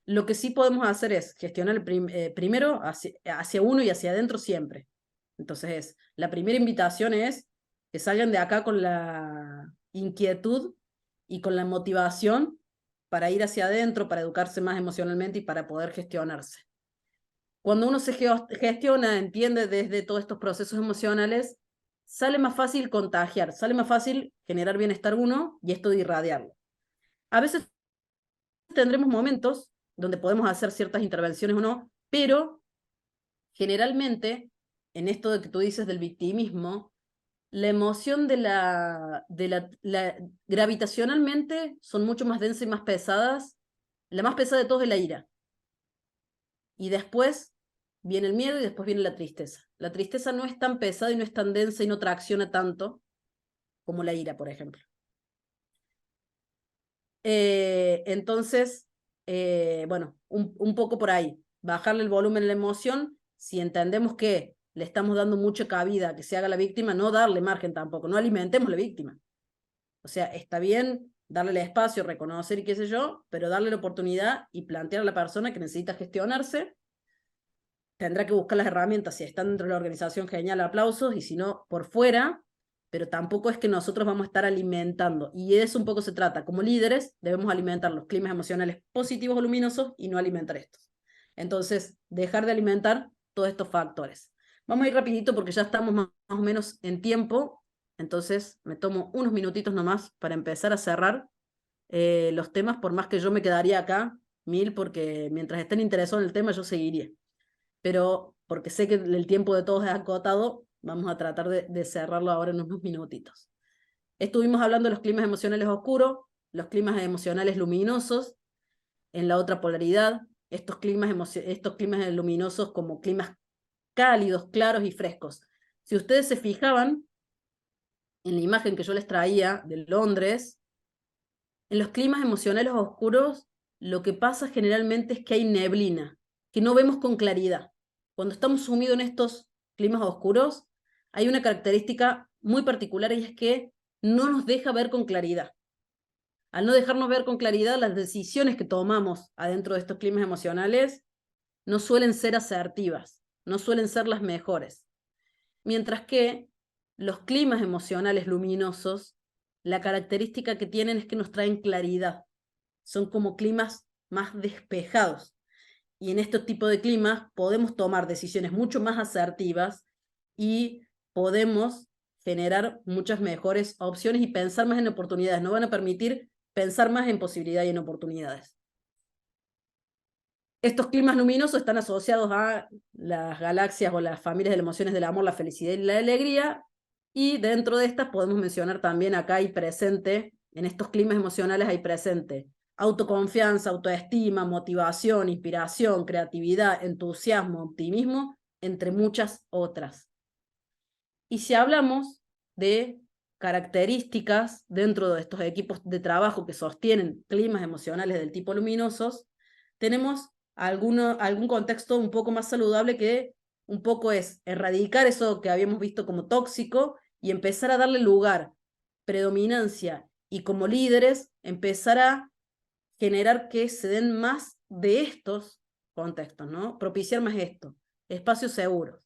Lo que sí podemos hacer es gestionar primero hacia uno y hacia adentro siempre. Entonces, la primera invitación es que salgan de acá con la inquietud y con la motivación para ir hacia adentro, para educarse más emocionalmente y para poder gestionarse. Cuando uno se gestiona, entiende desde todos estos procesos emocionales, sale más fácil contagiar, sale más fácil generar bienestar uno y esto de irradiarlo. A veces tendremos momentos donde podemos hacer ciertas intervenciones o no, pero generalmente en esto de que tú dices del victimismo, la emoción gravitacionalmente son mucho más densas y más pesadas. La más pesada de todos es la ira. Y después viene el miedo y después viene la tristeza. La tristeza no es tan pesada y no es tan densa y no tracciona tanto como la ira, por ejemplo. Entonces, bueno, un poco por ahí. Bajarle el volumen a la emoción, si entendemos que le estamos dando mucha cabida a que se haga la víctima, no darle margen tampoco, no alimentemos la víctima. O sea, está bien darle el espacio, reconocer y qué sé yo, pero darle la oportunidad y plantear a la persona que necesita gestionarse. Tendrá que buscar las herramientas, si están dentro de la organización, genial, aplausos, y si no, por fuera, pero tampoco es que nosotros vamos a estar alimentando, y de eso un poco se trata. Como líderes debemos alimentar los climas emocionales positivos o luminosos y no alimentar estos. Entonces, dejar de alimentar todos estos factores. Vamos a ir rapidito porque ya estamos más o menos en tiempo, entonces me tomo unos minutitos nomás para empezar a cerrar los temas, por más que yo me quedaría acá 1000, porque mientras estén interesados en el tema yo seguiría. Pero porque sé que el tiempo de todos es acotado, vamos a tratar de cerrarlo ahora en unos minutitos. Estuvimos hablando de los climas emocionales oscuros, los climas emocionales luminosos, en la otra polaridad, estos climas luminosos como climas cálidos, claros y frescos. Si ustedes se fijaban en la imagen que yo les traía de Londres, en los climas emocionales oscuros, lo que pasa generalmente es que hay neblina, que no vemos con claridad. Cuando estamos sumidos en estos climas oscuros, hay una característica muy particular y es que no nos deja ver con claridad. Al no dejarnos ver con claridad, las decisiones que tomamos adentro de estos climas emocionales no suelen ser asertivas, no suelen ser las mejores. Mientras que los climas emocionales luminosos, la característica que tienen es que nos traen claridad. Son como climas más despejados. Y en este tipo de climas podemos tomar decisiones mucho más asertivas y podemos generar muchas mejores opciones y pensar más en oportunidades. Nos van a permitir pensar más en posibilidades y en oportunidades. Estos climas luminosos están asociados a las galaxias o las familias de las emociones del amor, la felicidad y la alegría, y dentro de estas podemos mencionar también acá hay presente, en estos climas emocionales hay presente autoconfianza, autoestima, motivación, inspiración, creatividad, entusiasmo, optimismo, entre muchas otras. Y si hablamos de características dentro de estos equipos de trabajo que sostienen climas emocionales del tipo luminosos, tenemos algún contexto un poco más saludable que un poco es erradicar eso que habíamos visto como tóxico y empezar a darle lugar, predominancia y como líderes empezar a generar que se den más de estos contextos, ¿no? Propiciar más esto, espacios seguros.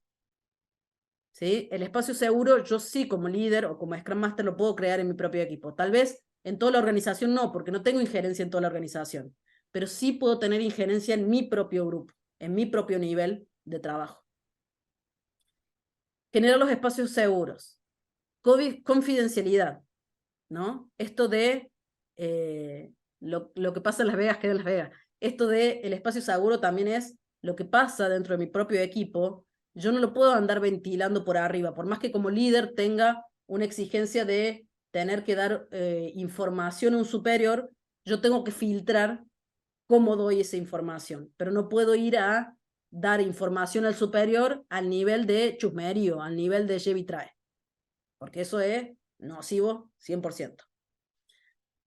¿Sí? El espacio seguro yo sí como líder o como Scrum Master lo puedo crear en mi propio equipo. Tal vez en toda la organización no, porque no tengo injerencia en toda la organización, pero sí puedo tener injerencia en mi propio grupo, en mi propio nivel de trabajo. Generar los espacios seguros. Confidencialidad, ¿no? Esto de lo que pasa en Las Vegas queda en Las Vegas. Esto de el espacio seguro también es lo que pasa dentro de mi propio equipo. Yo no lo puedo andar ventilando por arriba, por más que como líder tenga una exigencia de tener que dar información a un superior, yo tengo que filtrar cómo doy esa información, pero no puedo ir a dar información al superior al nivel de chusmerío, al nivel de lleve y trae, porque eso es nocivo 100%.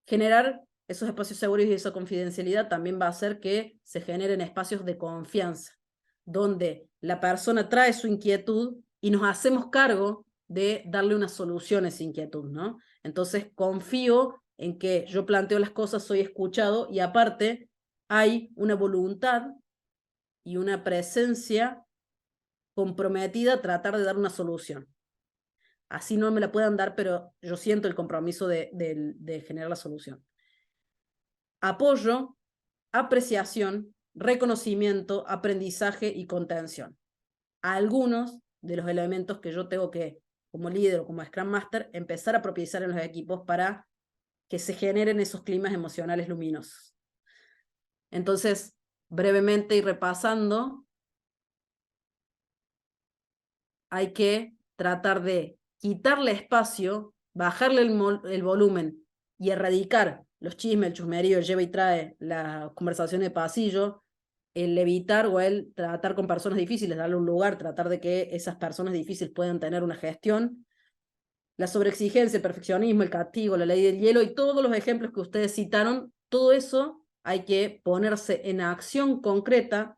Generar esos espacios seguros y esa confidencialidad también va a hacer que se generen espacios de confianza, donde la persona trae su inquietud y nos hacemos cargo de darle una solución a esa inquietud, ¿no? Entonces confío en que yo planteo las cosas, soy escuchado y aparte hay una voluntad y una presencia comprometida a tratar de dar una solución. Así no me la puedan dar, pero yo siento el compromiso de generar la solución. Apoyo, apreciación, reconocimiento, aprendizaje y contención. Algunos de los elementos que yo tengo que, como líder o como Scrum Master, empezar a propiciar en los equipos para que se generen esos climas emocionales luminosos. Entonces, brevemente y repasando, hay que tratar de quitarle espacio, bajarle el volumen y erradicar los chismes, el chusmerío, el lleva y trae, las conversaciones de pasillo, el evitar o el tratar con personas difíciles, darle un lugar, tratar de que esas personas difíciles puedan tener una gestión, la sobreexigencia, el perfeccionismo, el castigo, la ley del hielo y todos los ejemplos que ustedes citaron, todo eso hay que ponerse en acción concreta,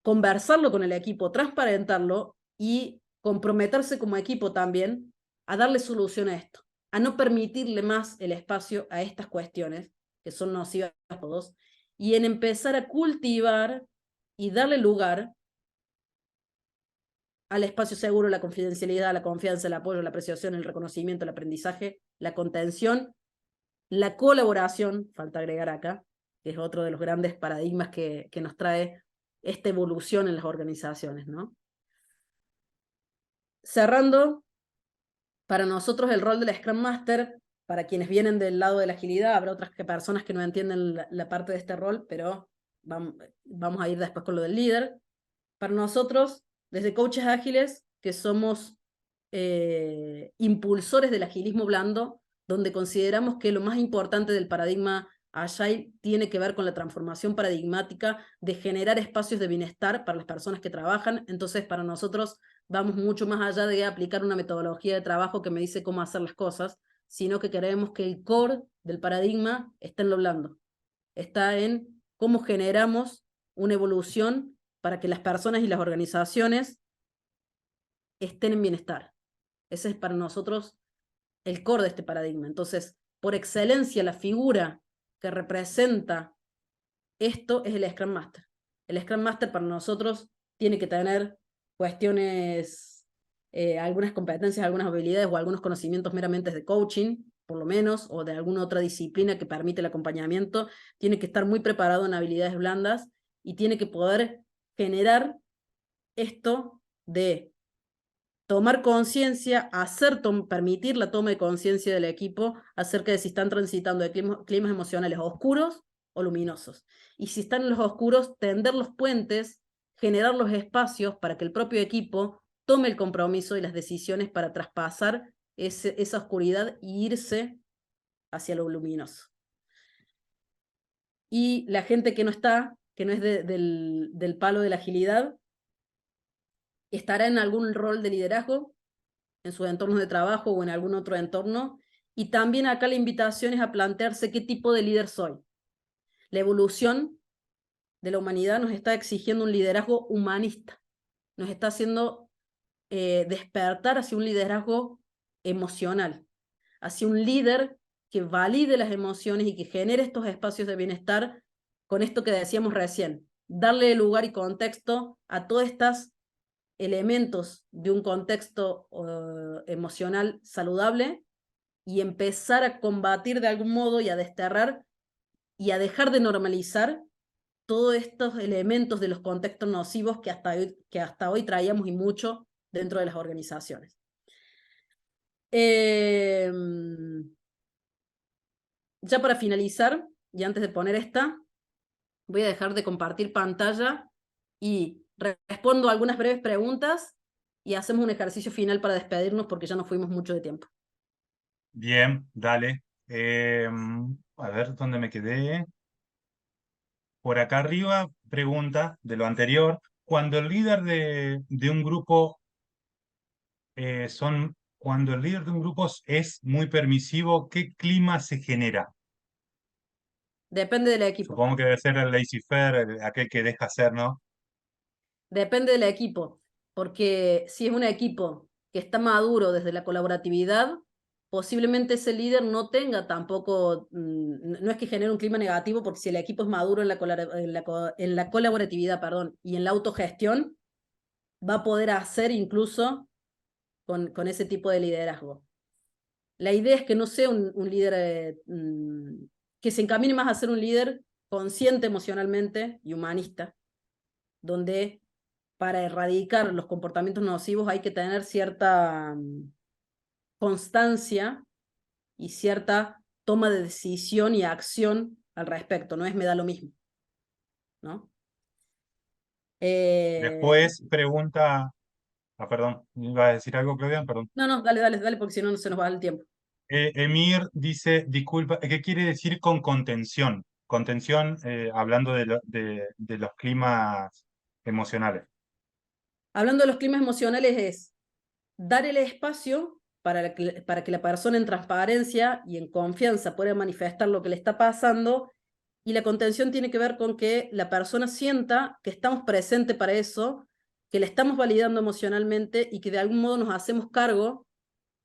conversarlo con el equipo, transparentarlo y comprometerse como equipo también a darle solución a esto, a no permitirle más el espacio a estas cuestiones que son nocivas a todos, y en empezar a cultivar y darle lugar al espacio seguro, la confidencialidad, la confianza, el apoyo, la apreciación, el reconocimiento, el aprendizaje, la contención, la colaboración, falta agregar acá, que es otro de los grandes paradigmas que nos trae esta evolución en las organizaciones, ¿no? Cerrando, para nosotros el rol del Scrum Master, para quienes vienen del lado de la agilidad, habrá otras personas que no entienden la parte de este rol, pero vamos a ir después con lo del líder. Para nosotros, desde Coaches Ágiles, que somos impulsores del agilismo blando, donde consideramos que lo más importante del paradigma Agile tiene que ver con la transformación paradigmática de generar espacios de bienestar para las personas que trabajan. Entonces, para nosotros vamos mucho más allá de aplicar una metodología de trabajo que me dice cómo hacer las cosas, sino que queremos que el core del paradigma esté en lo blando, está en cómo generamos una evolución para que las personas y las organizaciones estén en bienestar. Ese es para nosotros el core de este paradigma. Entonces, por excelencia, la figura que representa esto es el Scrum Master. El Scrum Master para nosotros tiene que tener cuestiones, algunas competencias, algunas habilidades o algunos conocimientos meramente de coaching, por lo menos, o de alguna otra disciplina que permite el acompañamiento. Tiene que estar muy preparado en habilidades blandas y tiene que poder generar esto de tomar conciencia, permitir la toma de conciencia del equipo acerca de si están transitando de climas emocionales oscuros o luminosos. Y si están en los oscuros, tender los puentes, generar los espacios para que el propio equipo tome el compromiso y las decisiones para traspasar esa oscuridad e irse hacia lo luminoso. Y la gente que no está, que no es del palo de la agilidad, estará en algún rol de liderazgo, en sus entornos de trabajo o en algún otro entorno. Y también acá la invitación es a plantearse qué tipo de líder soy. La evolución de la humanidad nos está exigiendo un liderazgo humanista, nos está haciendo despertar hacia un liderazgo emocional, hacia un líder que valide las emociones y que genere estos espacios de bienestar con esto que decíamos recién, darle lugar y contexto a todas estas elementos de un contexto emocional saludable y empezar a combatir de algún modo y a desterrar y a dejar de normalizar todos estos elementos de los contextos nocivos que hasta hoy traíamos y mucho dentro de las organizaciones. Ya para finalizar, y antes de poner esta, voy a dejar de compartir pantalla y respondo algunas breves preguntas y hacemos un ejercicio final para despedirnos porque ya nos fuimos mucho de tiempo. Bien, dale. A ver, ¿dónde me quedé? Por acá arriba, pregunta de lo anterior. Cuando el líder de un grupo cuando el líder de un grupo es muy permisivo, ¿qué clima se genera? Depende del equipo. Supongo que debe ser el laissez-faire, aquel que deja hacer, ¿no? Depende del equipo, porque si es un equipo que está maduro desde la colaboratividad, posiblemente ese líder no tenga tampoco, no es que genere un clima negativo, porque si el equipo es maduro en la colaboratividad, perdón, y en la autogestión, va a poder hacer incluso con ese tipo de liderazgo. La idea es que no sea un líder, que se encamine más a ser un líder consciente emocionalmente y humanista, donde para erradicar los comportamientos nocivos hay que tener cierta constancia y cierta toma de decisión y acción al respecto, no es me da lo mismo, ¿no? Después pregunta Perdón, ¿iba a decir algo, Claudia? Perdón. No, no, dale, dale, dale, porque si no, no se nos va el tiempo. Emir dice, disculpa, ¿qué quiere decir con contención? Contención, hablando de los climas emocionales. Hablando de los climas emocionales es dar el espacio para que la persona en transparencia y en confianza pueda manifestar lo que le está pasando, y la contención tiene que ver con que la persona sienta que estamos presentes para eso, que le estamos validando emocionalmente y que de algún modo nos hacemos cargo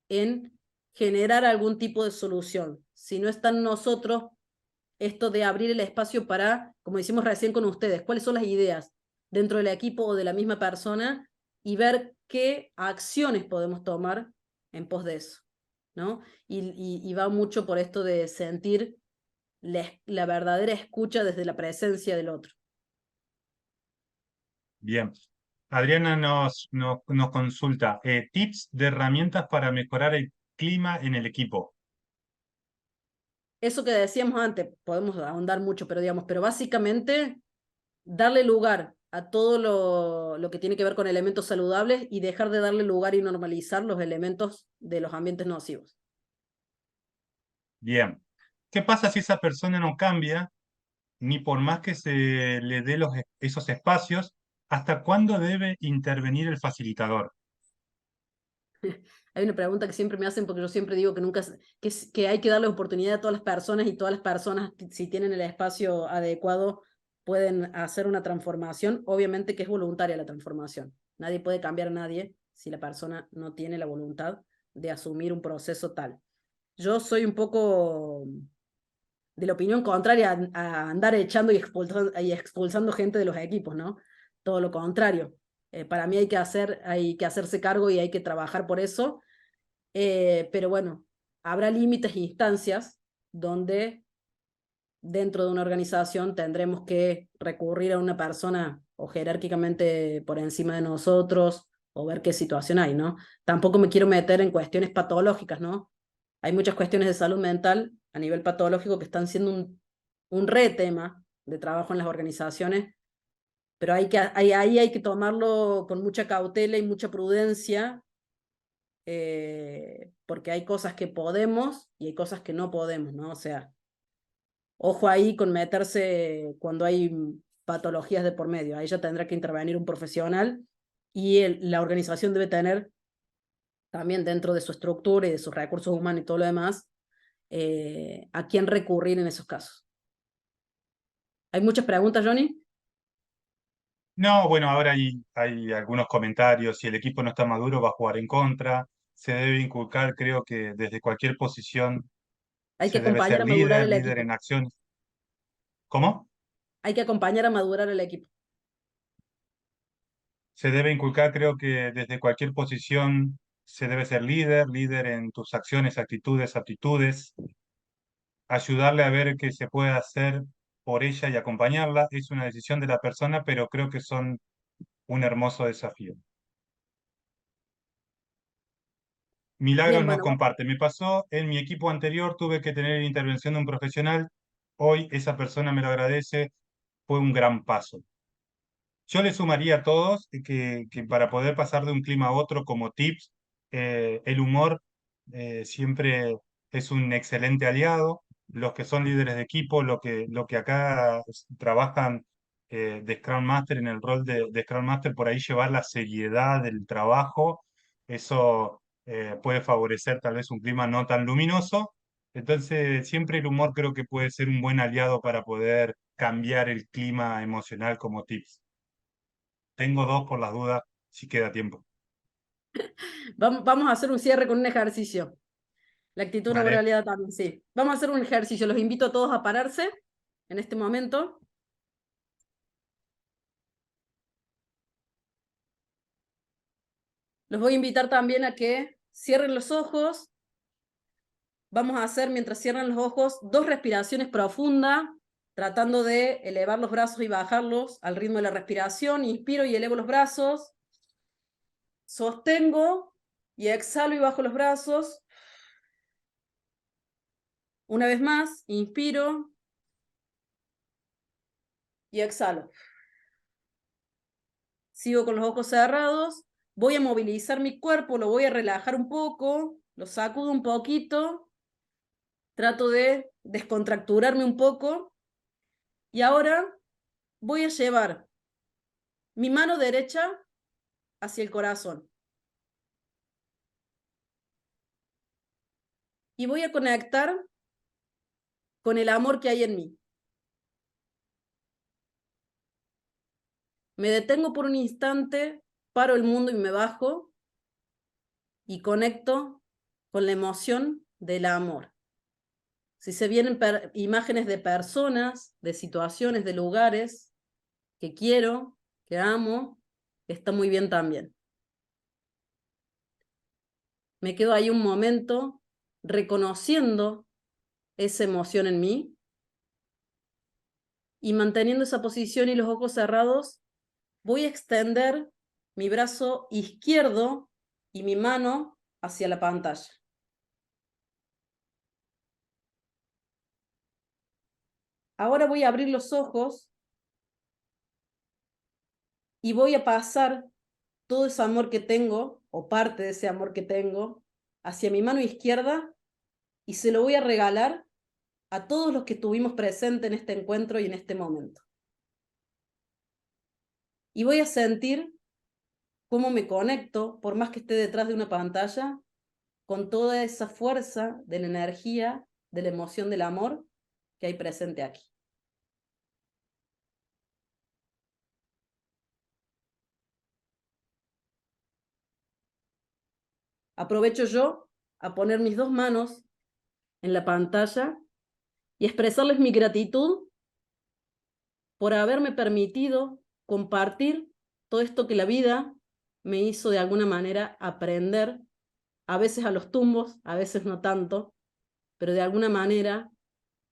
en generar algún tipo de solución. Si no está en nosotros esto de abrir el espacio para, como decimos recién con ustedes, cuáles son las ideas dentro del equipo o de la misma persona y ver qué acciones podemos tomar en pos de eso, ¿no? Y va mucho por esto de sentir la verdadera escucha desde la presencia del otro. Bien. Adriana nos consulta, tips de herramientas para mejorar el clima en el equipo. Eso que decíamos antes, podemos ahondar mucho, pero digamos, pero básicamente darle lugar a todo lo que tiene que ver con elementos saludables y dejar de darle lugar y normalizar los elementos de los ambientes nocivos. Bien. ¿Qué pasa si esa persona no cambia, ni por más que se le dé esos espacios? ¿Hasta cuándo debe intervenir el facilitador? Hay una pregunta que siempre me hacen porque yo siempre digo que nunca que hay que darle oportunidad a todas las personas, y todas las personas, si tienen el espacio adecuado, pueden hacer una transformación. Obviamente que es voluntaria la transformación. Nadie puede cambiar a nadie si la persona no tiene la voluntad de asumir un proceso tal. Yo soy un poco de la opinión contraria a andar echando y expulsando gente de los equipos, ¿no? Todo lo contrario. Para mí hay que hacerse cargo y hay que trabajar por eso. Pero bueno, habrá límites e instancias donde dentro de una organización tendremos que recurrir a una persona o jerárquicamente por encima de nosotros, o ver qué situación hay, ¿no? Tampoco me quiero meter en cuestiones patológicas, ¿no? Hay muchas cuestiones de salud mental a nivel patológico que están siendo un re tema de trabajo en las organizaciones, pero ahí hay que tomarlo con mucha cautela y mucha prudencia, porque hay cosas que podemos y hay cosas que no podemos, ¿no? O sea, ojo ahí con meterse cuando hay patologías de por medio. Ahí ya tendrá que intervenir un profesional, y la organización debe tener también dentro de su estructura y de sus recursos humanos y todo lo demás, a quién recurrir en esos casos. ¿Hay muchas preguntas, Johnny? No, bueno, ahora hay algunos comentarios. Si el equipo no está maduro, va a jugar en contra. Se debe inculcar, creo que desde cualquier posición Hay que se debe acompañar ser a madurar líder, el líder en equipo. acciones. ¿Cómo? Hay que acompañar a madurar el equipo. Se debe inculcar, creo que desde cualquier posición se debe ser líder, líder en tus acciones, actitudes, aptitudes, ayudarle a ver qué se puede hacer por ella y acompañarla. Es una decisión de la persona, pero creo que son un hermoso desafío. Milagros Bien, nos bueno, comparte. Me pasó en mi equipo anterior, tuve que tener intervención de un profesional. Hoy esa persona me lo agradece. Fue un gran paso. Yo le sumaría a todos que para poder pasar de un clima a otro como tips, el humor siempre es un excelente aliado. Los que son líderes de equipo, lo que acá trabajan de Scrum Master, en el rol de Scrum Master, por ahí llevar la seriedad del trabajo, eso puede favorecer tal vez un clima no tan luminoso. Entonces, siempre el humor creo que puede ser un buen aliado para poder cambiar el clima emocional como tips. Tengo dos por las dudas, si queda tiempo. vamos a hacer un cierre con un ejercicio. La actitud de una buena Vale. aliada también, sí. Vamos a hacer un ejercicio. Los invito a todos a pararse en este momento. Los voy a invitar también a que cierren los ojos. Vamos a hacer, mientras cierran los ojos, 2 respiraciones profundas, tratando de elevar los brazos y bajarlos al ritmo de la respiración. Inspiro y elevo los brazos. Sostengo y exhalo y bajo los brazos. Una vez más, inspiro y exhalo. Sigo con los ojos cerrados voy a movilizar mi cuerpo, lo voy a relajar un poco, lo sacudo un poquito, trato de descontracturarme un poco, y ahora voy a llevar mi mano derecha hacia el corazón. Y voy a conectar con el amor que hay en mí. Me detengo por un instante, paro el mundo y me bajo y conecto con la emoción del amor. Si se vienen imágenes de personas, de situaciones, de lugares que quiero, que amo, está muy bien también. Me quedo ahí un momento reconociendo esa emoción en mí y manteniendo esa posición y los ojos cerrados, voy a extender mi brazo izquierdo y mi mano hacia la pantalla. Ahora voy a abrir los ojos y voy a pasar todo ese amor que tengo, o parte de ese amor que tengo, hacia mi mano izquierda y se lo voy a regalar a todos los que estuvimos presentes en este encuentro y en este momento. Y voy a sentir cómo me conecto, por más que esté detrás de una pantalla, con toda esa fuerza de la energía, de la emoción del amor que hay presente aquí. Aprovecho yo a poner mis dos manos en la pantalla y expresarles mi gratitud por haberme permitido compartir todo esto que la vida me hizo de alguna manera aprender, a veces a los tumbos, a veces no tanto, pero de alguna manera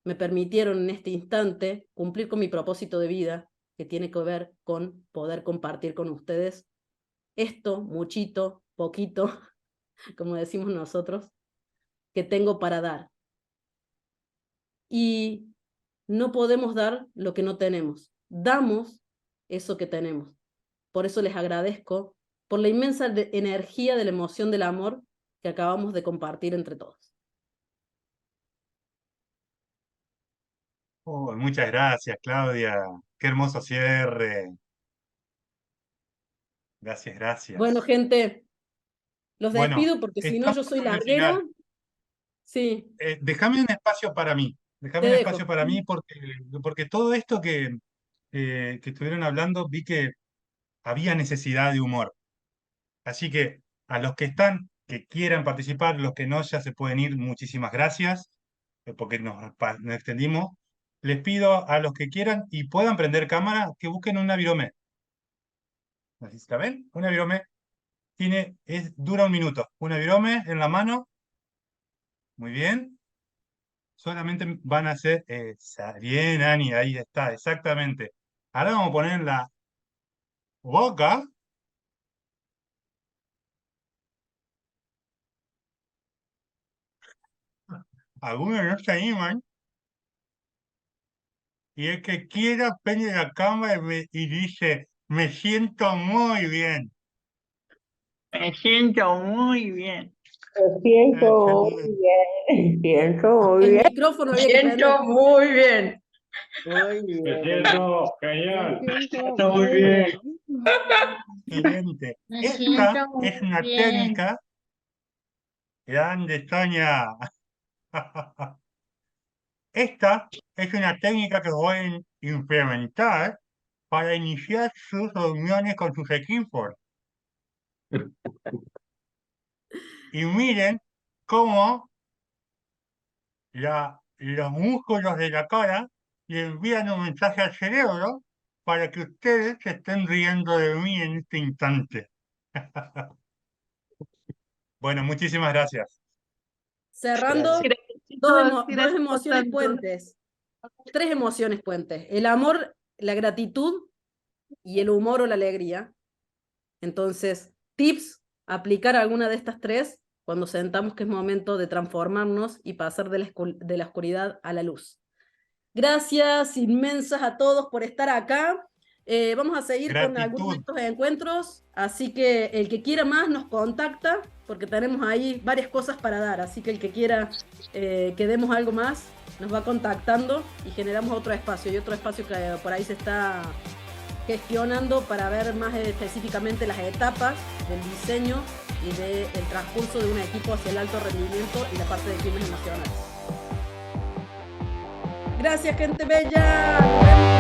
me permitieron en este instante cumplir con mi propósito de vida, que tiene que ver con poder compartir con ustedes esto, muchito, poquito, como decimos nosotros, que tengo para dar. Y no podemos dar lo que no tenemos. Damos eso que tenemos. Por eso les agradezco por la inmensa energía de la emoción del amor que acabamos de compartir entre todos. Oh, muchas gracias, Claudia. Qué hermoso cierre. Gracias, Bueno, gracias. gente, los Bueno, despido porque si no estamos yo soy sobre el larguera. final. Sí, Déjame un espacio para mí. te Déjame un espacio dejo. para mí porque todo esto que estuvieron hablando vi que había necesidad de humor. Así que a los que están, que quieran participar, los que no ya se pueden ir, muchísimas gracias, porque nos extendimos. Les pido a los que quieran y puedan prender cámara que busquen una virome. ¿La ven? Una virome dura 1 minuto. Una virome en la mano. Muy bien. Solamente van a hacer esa. Bien, Ani, ahí está, exactamente. Ahora vamos a poner en la boca. Algunos no se animan. Y el que quiera prende la cámara y dice, me siento muy bien. Me siento muy bien. Me siento Excelente. muy bien, siento muy El bien, micrófono había que prender. muy bien. Muy Me bien. siento Me genial. siento Está muy muy bien. bien. Excelente. Me Esta siento es muy una bien. técnica grande, Sonia. Esta es una técnica que pueden implementar para iniciar sus reuniones con sus equipos. Y miren cómo los músculos de la cara le envían un mensaje al cerebro para que ustedes se estén riendo de mí en este instante. Bueno, muchísimas gracias. Cerrando, Gracias, chicos. dos Gracias por emociones tanto. puentes. 3 emociones puentes. El amor, la gratitud y el humor o la alegría. Entonces, tips, aplicar alguna de estas 3 cuando sentamos que es momento de transformarnos y pasar de de la oscuridad a la luz. Gracias inmensas a todos por estar acá. Vamos a seguir con algunos de Gratitud. estos encuentros, así que el que quiera más nos contacta, porque tenemos ahí varias cosas para dar, así que el que quiera que demos algo más, nos va contactando y generamos otro espacio, y otro espacio que por ahí se está gestionando para ver más específicamente las etapas del diseño y del transcurso de un equipo hacia el alto rendimiento y la parte de climas emocionales. Gracias, gente bella. Nos vemos.